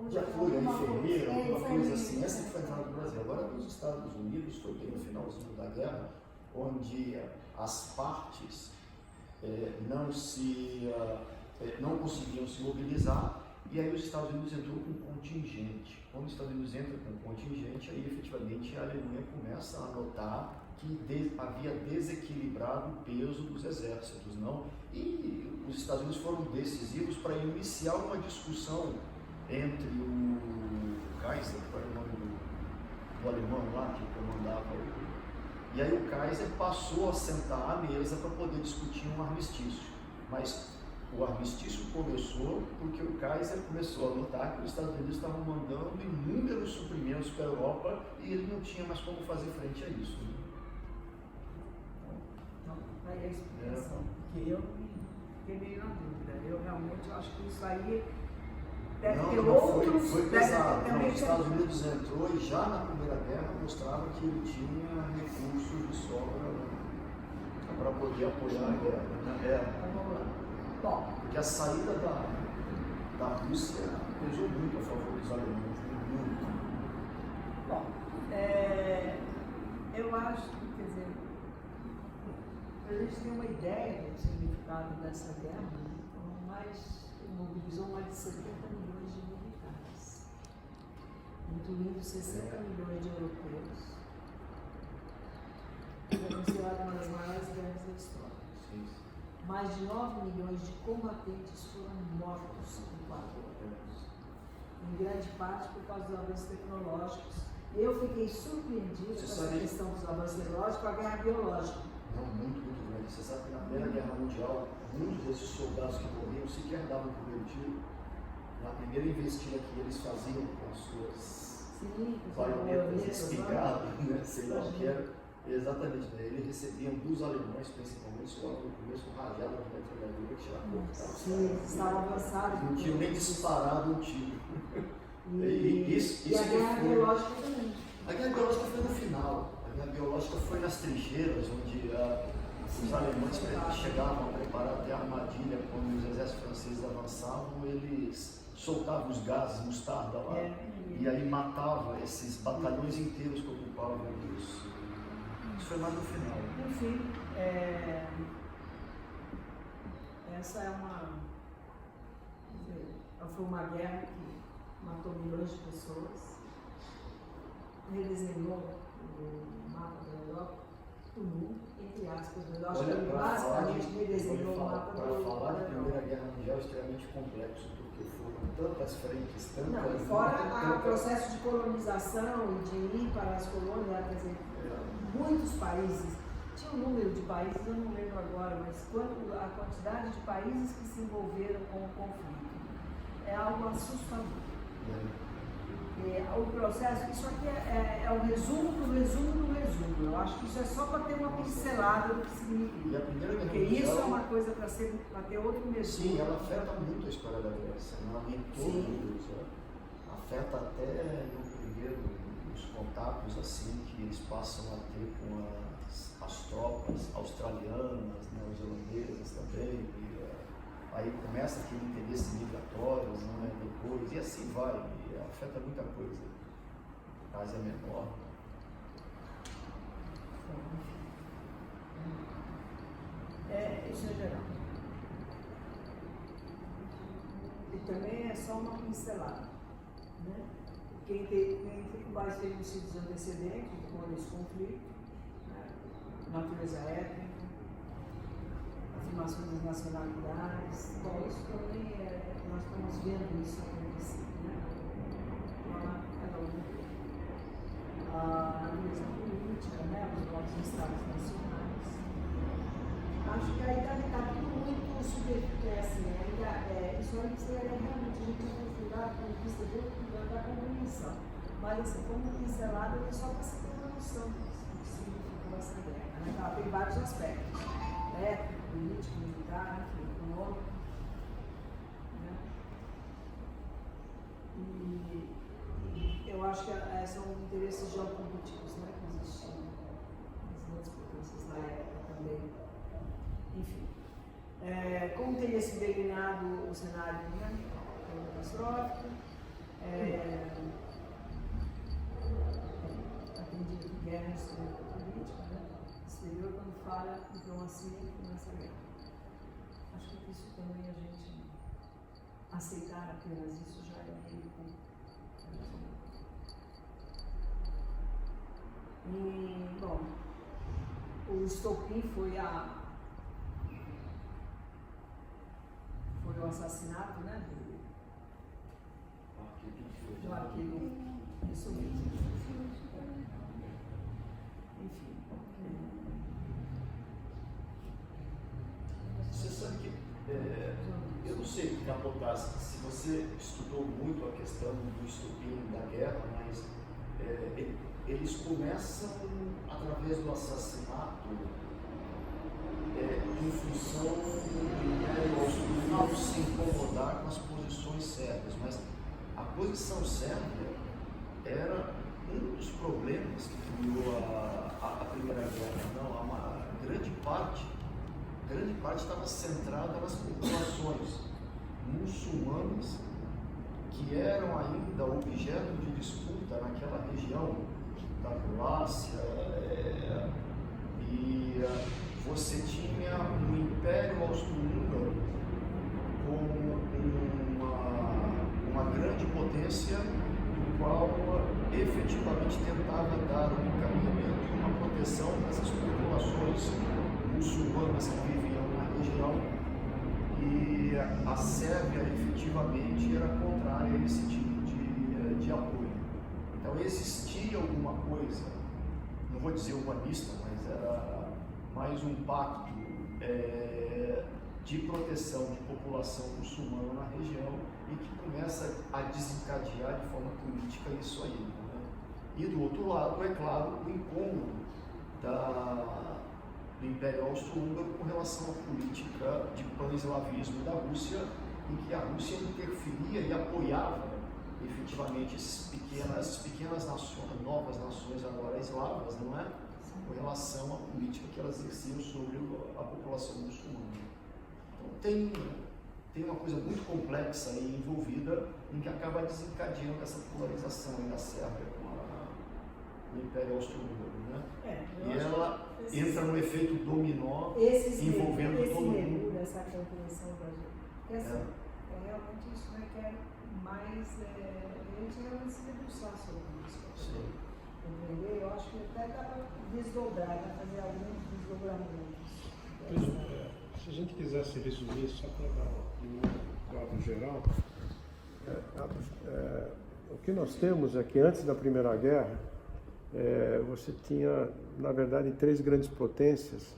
Speaker 5: de
Speaker 3: apoio, enfermeiro, alguma coisa assim. Essa que foi a entrada do Brasil. Agora, nos Estados Unidos, foi bem no finalzinho da guerra, onde as partes não conseguiam se mobilizar, e aí os Estados Unidos entrou com um contingente. Quando os Estados Unidos entram com um contingente, aí efetivamente a Alemanha começa a notar que havia desequilibrado o peso dos exércitos, não? E os Estados Unidos foram decisivos para iniciar uma discussão entre o Kaiser, qual era o nome do alemão lá que comandava e aí o Kaiser passou a sentar à mesa para poder discutir um armistício. Mas o armistício começou porque o Kaiser começou a notar que os Estados Unidos estavam mandando inúmeros suprimentos para a Europa e ele não tinha mais como fazer frente a isso.
Speaker 1: Então, aí a explicação, porque eu fiquei meio na dúvida. Eu realmente acho que isso aí deve ter outros...
Speaker 3: Foi pesado. Não, os Estados Unidos entrou e já na Primeira Guerra mostrava que ele tinha recursos de sobra para poder apoiar a guerra.
Speaker 1: Vamos lá. Bom,
Speaker 3: porque a saída da Rússia pesou muito a favor dos alemães, muito.
Speaker 1: Bom, eu acho que, quer dizer, para a gente ter uma ideia do significado dessa guerra, mobilizou mais de 70 milhões de militares, incluindo 60 milhões de europeus. É considerada uma das maiores guerras da história.
Speaker 3: Sim.
Speaker 1: Mais de 9 milhões de combatentes foram mortos em 4 anos, em grande parte por causa dos avanços tecnológicos. Eu fiquei surpreendida com essa questão dos avanços tecnológicos com a guerra biológica.
Speaker 3: Não, muito grande. Você sabe que na Primeira Guerra Mundial, muitos desses soldados que morriam sequer davam o primeiro tiro. Na primeira investida que eles faziam com as suas baionetas espigadas, né? Sei lá o que era, Exatamente, né? Ele recebia dos alemães, principalmente, logo no começo, um rajado de metralhadora que tinha cortado.
Speaker 1: Sim, estavam avançados.
Speaker 3: Não tinham nem disparado um tiro.
Speaker 1: E a guerra biológica também.
Speaker 3: A guerra biológica foi no final. A guerra biológica foi nas trincheiras, onde os alemães chegavam a preparar até a armadilha quando os exércitos franceses avançavam, eles soltavam os gases mostarda lá. E aí matava esses batalhões inteiros que ocupavam isso. Isso foi mais no final.
Speaker 1: Enfim, essa foi uma guerra que matou milhões de pessoas, redesenhou o mapa da Europa, do mundo, entre aspas. Eu acho que basicamente redesenhou o mapa da Europa.
Speaker 3: Para falar de Primeira Guerra Mundial é extremamente complexo, porque foram tantas frentes, tantas...
Speaker 1: Não, fora o processo de colonização e de ir para as colônias, quer dizer, muitos países, tinha um número de países, eu não lembro agora, mas a quantidade de países que se envolveram com o conflito é algo assustador. O processo, isso aqui é o resumo do resumo do resumo. Eu acho que isso é só para ter uma pincelada do que significa.
Speaker 3: E a Primeira Guerra
Speaker 1: Porque
Speaker 3: Mundial,
Speaker 1: isso é uma coisa para ter outro resumo.
Speaker 3: Sim, ela afeta muito a história da Grécia, em todos. Afeta até no primeiro, os contatos assim que eles passam a ter com as tropas australianas, neozelandesas também. Aí começa aquele interesse migratório, depois, e assim vai, e afeta muita coisa. A Ásia Menor.
Speaker 1: Isso é geral. E também é só uma pincelada. Né? Quem vai ter os antecedentes com esse conflito, né? Natureza étnica, afirmações das nacionalidades, bom, isso também nós estamos vendo isso acontecer, né? A natureza política, né? Os nossos estados nacionais. Acho que ainda está tudo muito superfície, ainda isso aí seria realmente a gente considerar do ponto de vista da compreensão. Mas assim, como pincelada, é só para se ter uma noção do que significa essa guerra. Né? Ela tem vários aspectos. Político, militar, econômico, né? E eu acho que são interesses geopolíticos, né, que existiam nas grandes potências na época também. Enfim, como teria se declinado o cenário, né, catastrófico, aprendi que guerra é instrumento político, né? Exterior, quando fala diplomacia, começa a guerra. Acho que isso também a gente aceitar apenas isso já é meio pouco. E, bom, o estopim foi o assassinato, né, do arquivo, isso mesmo. Enfim.
Speaker 3: Você sabe que, eu não sei capotar se você estudou muito a questão do estopim da guerra, mas eles começam através do assassinato em função do não se incomodar com as posições sérvias, mas a posição sérvia era um dos problemas que criou a Primeira Guerra. Não, uma grande parte estava centrada nas populações muçulmanas que eram ainda objeto de disputa naquela região da Croácia, e você tinha o Império Austro-Húngaro como uma grande potência do qual efetivamente tentava dar um encaminhamento e uma proteção dessas populações muçulmanas que viviam na região, e a Sérvia efetivamente era contrária a esse tipo de apoio. Então existia alguma coisa, não vou dizer humanista, mas era mais um pacto de proteção de população muçulmana na região, e que começa a desencadear de forma política isso aí. Né? E do outro lado, é claro, o incômodo do Império Austro-Húngaro com relação à política de pan-eslavismo da Rússia, em que a Rússia interferia e apoiava efetivamente essas pequenas nações, novas nações agora eslavas, não é? Com relação à política que elas exerciam sobre a população muçulmana. Então tem uma coisa muito complexa aí envolvida, em que acaba desencadeando essa polarização aí da Sérvia com o Império Austro-Húngaro, né? E ela entra no efeito dominó, envolvendo todo mundo.
Speaker 1: Essa compreensão da gente. Realmente isso, né, que é mais. A gente realmente se debruçar sobre isso.
Speaker 3: Sim.
Speaker 1: Entender? Eu acho que até dá para desdobrar, né, fazer alguns desdobramentos.
Speaker 4: Se a gente quisesse resumir, só para dar um quadro geral, o que nós temos é que antes da Primeira Guerra, você tinha, na verdade, 3 grandes potências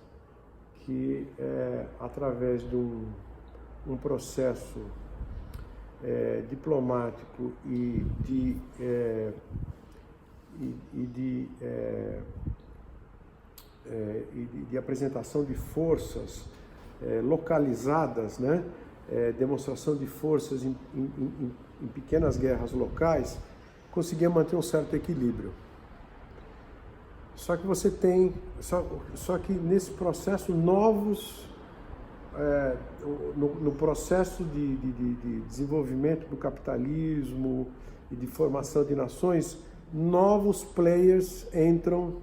Speaker 4: que, através de um processo diplomático e de apresentação de forças localizadas, né? Demonstração de forças em pequenas guerras locais, conseguia manter um certo equilíbrio. Só que você tem, só que nesse processo novos, no processo de desenvolvimento do capitalismo e de formação de nações, novos players entram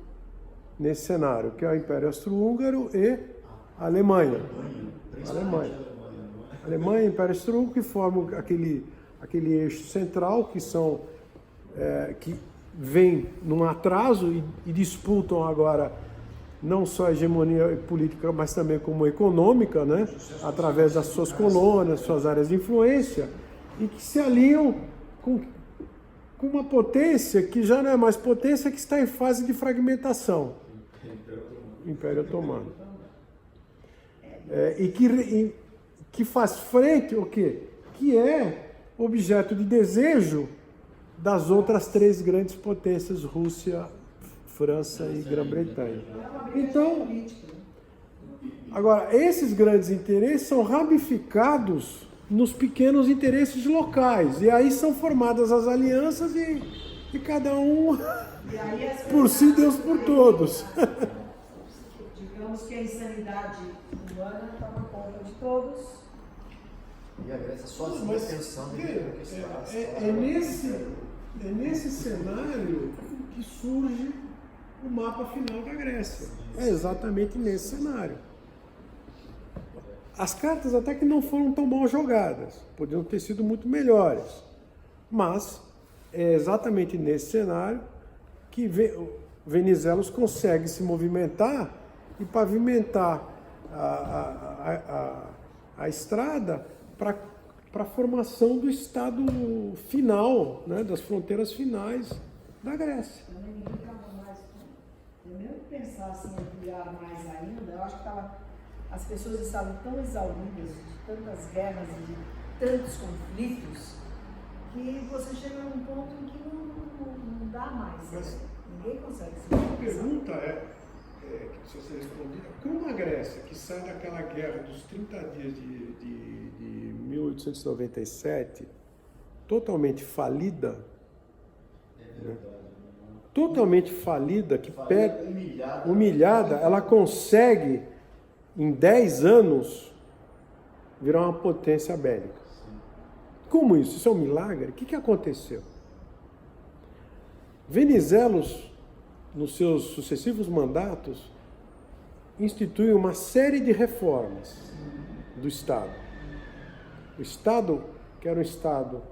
Speaker 4: nesse cenário, que é o Império Austro-Húngaro e a Alemanha. Alemanha e Império Austro-Húngaro, que formam aquele eixo central, que são que vem num atraso e disputam agora não só a hegemonia política, mas também como econômica, né? Através das suas colônias, suas áreas de influência, e que se alinham com uma potência que já não é mais potência, que está em fase de fragmentação. Império Otomano. E que faz frente ao quê? Que é objeto de desejo das outras 3 grandes potências, Rússia, França e Grã-Bretanha. Então, agora, esses grandes interesses são ramificados nos pequenos interesses locais, e aí são formadas as alianças e cada um por si, Deus por todos.
Speaker 1: Digamos que a insanidade humana está na conta de todos.
Speaker 3: E a Grécia sozinha pensando em conquistar.
Speaker 4: É nesse cenário que surge o mapa final da Grécia. É exatamente nesse cenário. As cartas até que não foram tão mal jogadas, poderiam ter sido muito melhores, mas é exatamente nesse cenário que Venizelos consegue se movimentar e pavimentar a estrada para a formação do estado final, né, das fronteiras finais da Grécia.
Speaker 1: Também ninguém estava mais. Eu mesmo pensar assim, ampliar mais ainda, eu acho que as pessoas estavam tão exauridas de tantas guerras e de tantos conflitos que você chega num ponto em que não dá mais.
Speaker 4: Mas
Speaker 1: ninguém consegue se
Speaker 4: a pergunta se você responder, como a Grécia, que sai daquela guerra dos 30 dias de 1897, totalmente falida, né? Totalmente falida, que humilhada, ela consegue, em 10 anos, virar uma potência bélica. Como isso? Isso é um milagre? O que aconteceu? Venizelos, nos seus sucessivos mandatos, institui uma série de reformas do Estado. O Estado, que era um Estado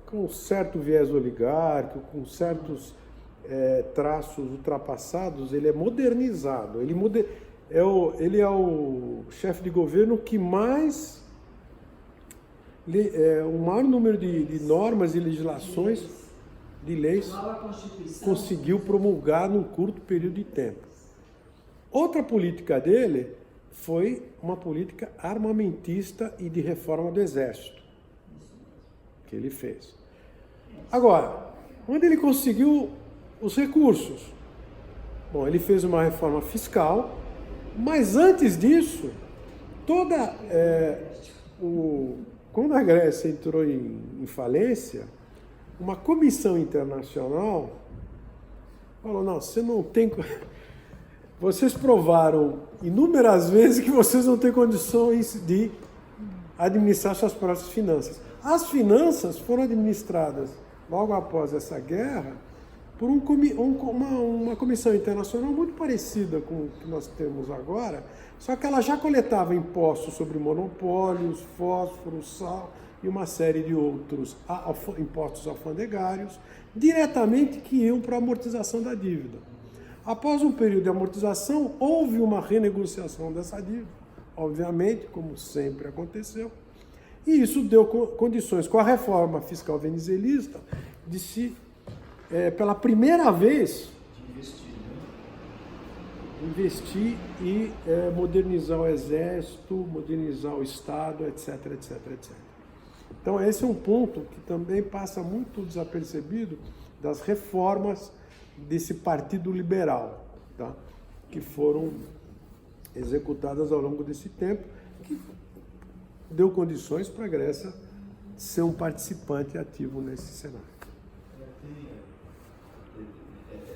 Speaker 4: com certo viés oligárquico, com certos traços ultrapassados, ele é modernizado. Ele é o chefe de governo que mais... o maior número de normas e legislações, de leis, conseguiu promulgar num curto período de tempo. Outra política dele foi uma política armamentista e de reforma do exército, que ele fez. Agora, onde ele conseguiu os recursos? Bom, ele fez uma reforma fiscal, mas antes disso, quando a Grécia entrou em falência, uma comissão internacional falou, não, você não tem... Vocês provaram inúmeras vezes que vocês não têm condições de administrar suas próprias finanças. As finanças foram administradas logo após essa guerra por uma comissão internacional muito parecida com o que nós temos agora, só que ela já coletava impostos sobre monopólios, fósforo, sal e uma série de outros impostos alfandegários, diretamente que iam para a amortização da dívida. Após um período de amortização, houve uma renegociação dessa dívida, obviamente, como sempre aconteceu, e isso deu condições, com a reforma fiscal venezuelista, de se, pela primeira vez, investir e modernizar o exército, modernizar o Estado, etc, etc, etc. Então, esse é um ponto que também passa muito desapercebido das reformas desse Partido Liberal, tá? Que foram executadas ao longo desse tempo, que deu condições para a Grécia ser um participante ativo nesse cenário.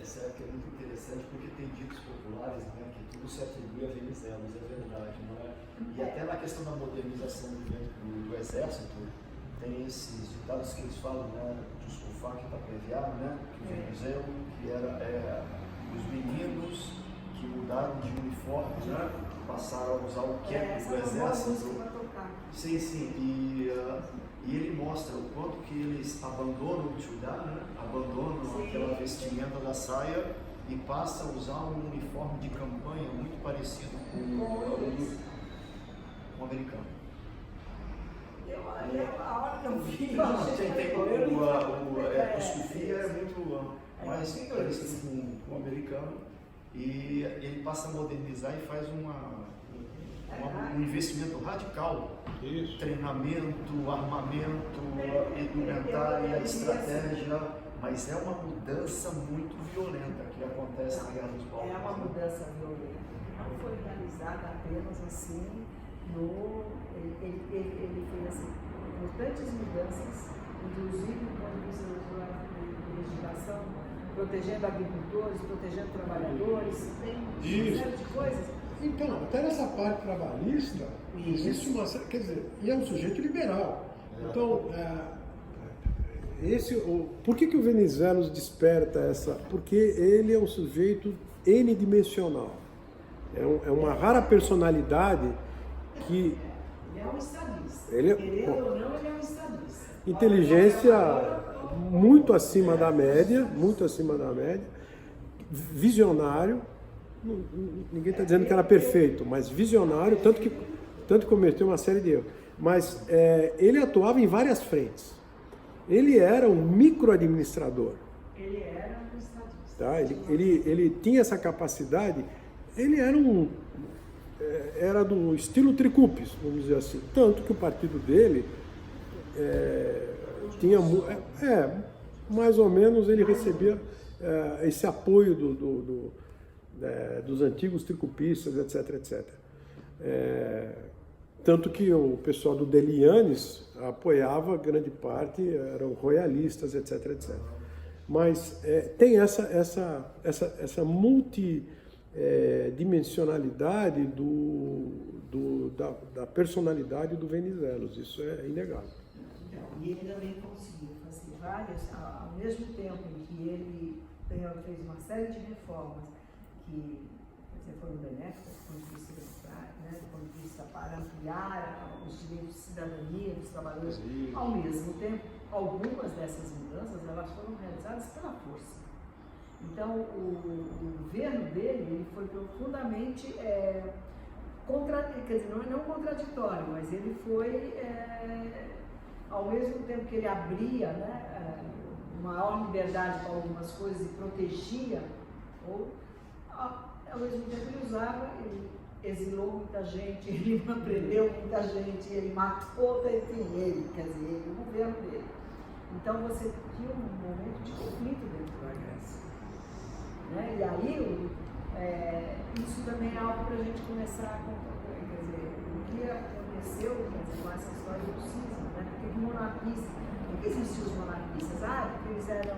Speaker 3: Essa é muito interessante, porque tem ditos populares, né, que tudo se atribui a Venizelos, é verdade, não é? E até na questão da modernização do exército, tem esses ditados que eles falam, né, de Skufak para Previar, né, que o Venizelo, que era os meninos que mudaram de uniforme, né, passaram a usar o cap do exército. Sim, sim, e ele mostra o quanto que eles abandonam o Tchudá, né, abandonam aquela vestimenta da saia e passam a usar um uniforme de campanha muito parecido com o americano.
Speaker 1: A hora que eu vi,
Speaker 3: o Sufia é muito mais parecido com o americano e ele passa a modernizar e faz um investimento radical.
Speaker 4: Isso.
Speaker 3: Treinamento, armamento, indumentária, estratégia, mas é uma mudança muito violenta que acontece na Guerra dos Balcãs.
Speaker 1: É uma mudança violenta. Não foi realizada apenas assim ele fez assim, importantes mudanças, inclusive quando você usou a legislação, protegendo agricultores, protegendo trabalhadores, tem uma série de coisas.
Speaker 4: Então, até nessa parte trabalhista, existe uma... Quer dizer, e é um sujeito liberal. Então, por que o Venizelos desperta essa... Porque ele é um sujeito n-dimensional. É uma rara personalidade que...
Speaker 1: Ele é um estadista.
Speaker 4: Querendo
Speaker 1: ou não, ele é um estadista.
Speaker 4: Inteligência muito acima da média, visionário. Ninguém está dizendo que era perfeito, mas visionário, tanto que cometeu uma série de erros. Mas ele atuava em várias frentes. Ele era um microadministrador.
Speaker 1: Ele era um estadista.
Speaker 4: Tá? Ele tinha essa capacidade. Ele era do estilo Tricúpis, vamos dizer assim. Tanto que o partido dele tinha... mais ou menos ele recebia esse apoio dos antigos tricupistas, etc, etc. Tanto que o pessoal do Delianes apoiava grande parte, eram royalistas, etc, etc. Mas tem essa multidimensionalidade da personalidade do Venizelos, isso é inegável.
Speaker 1: E ele também conseguiu fazer várias, ao mesmo tempo em que ele fez uma série de reformas que foram benéficas do ponto de vista democrático, né, do ponto de vista para ampliar os direitos de cidadania dos trabalhadores. Ao mesmo tempo, algumas dessas mudanças elas foram realizadas pela força. Então, o governo dele ele foi profundamente não contraditório, mas ele foi, ao mesmo tempo que ele abria, né, maior liberdade para algumas coisas e protegia, ao mesmo tempo ele usava, ele exilou muita gente, ele prendeu muita gente, ele matou, enfim, o governo dele. Então você tinha um momento de conflito dentro da Grécia. Né? E aí, isso também é algo para a gente começar a compreender, quer dizer, o que aconteceu, quer dizer, com essa história do cisma, né? Por que existiam os monarquistas? Porque eles eram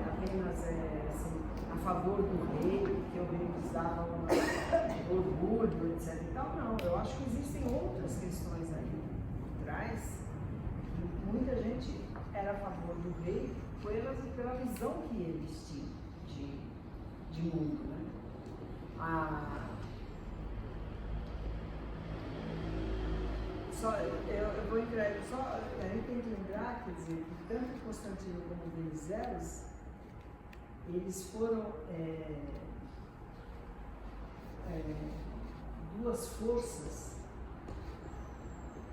Speaker 1: apenas assim, a favor do rei, porque o rei lhes dava orgulho, etc. E tal. Não, eu acho que existem outras questões aí por trás. Muita gente era a favor do rei pela visão que eles tinham de mundo, né? Eu vou entrar, a gente tem que lembrar, quer dizer, que tanto Constantino como Venizelos, eles foram duas forças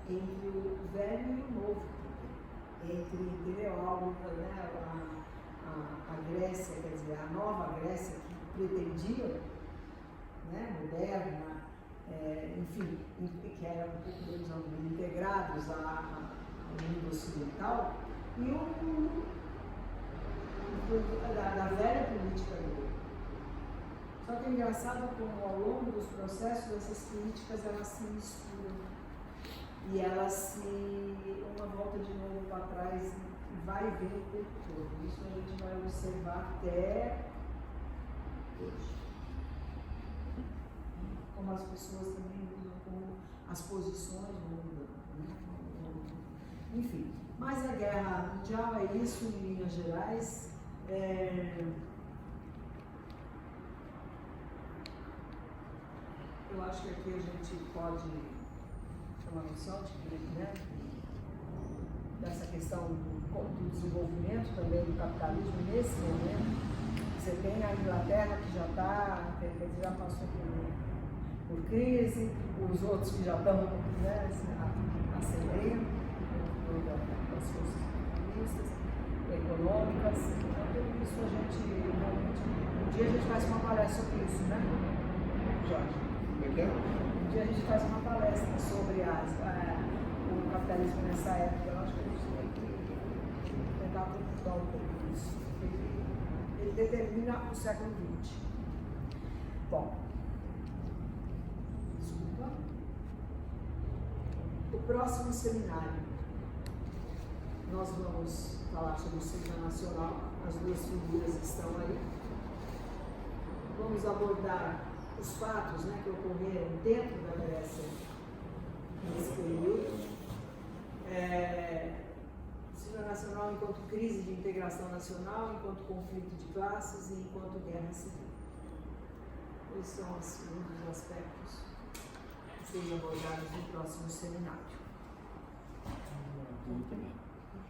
Speaker 1: entre o velho e o novo, entre né, a Grécia, quer dizer, a nova Grécia que pretendia, né, moderna, enfim, que eram integrados ao mundo ocidental, e o mundo da velha política grega. Só que é engraçado como ao longo dos processos essas políticas elas se misturam e elas uma volta de novo para trás e vai e vem o tempo todo. Isso a gente vai observar até hoje. Como as pessoas também mudam, como as posições vão mudando. Né? Enfim, mas a guerra mundial é isso em linhas gerais. Eu acho que aqui a gente pode ter uma noção de que, né, dessa questão do desenvolvimento também do capitalismo nesse momento. Você tem a Inglaterra que já passou por crise, os outros que já estão, né, acendendo das forças capitalistas, econômicas. Então, tudo isso a gente realmente. Um dia a gente faz uma palestra sobre isso, né, Jorge? Um dia a gente faz uma palestra sobre o capitalismo nessa época. Eu acho que a gente tem que tentar aprofundar um pouco isso. Ele determina o século XX. Bom, desculpa. O próximo seminário, nós vamos falar sobre o Cisma Nacional. As duas figuras estão aí. Vamos abordar os fatos, né, que ocorreram dentro da Grécia nesse período. Cisma Nacional enquanto crise de integração nacional, enquanto conflito de classes e enquanto guerra civil. Esses são um dos aspectos que seriam abordados no próximo seminário.
Speaker 2: Muito bem.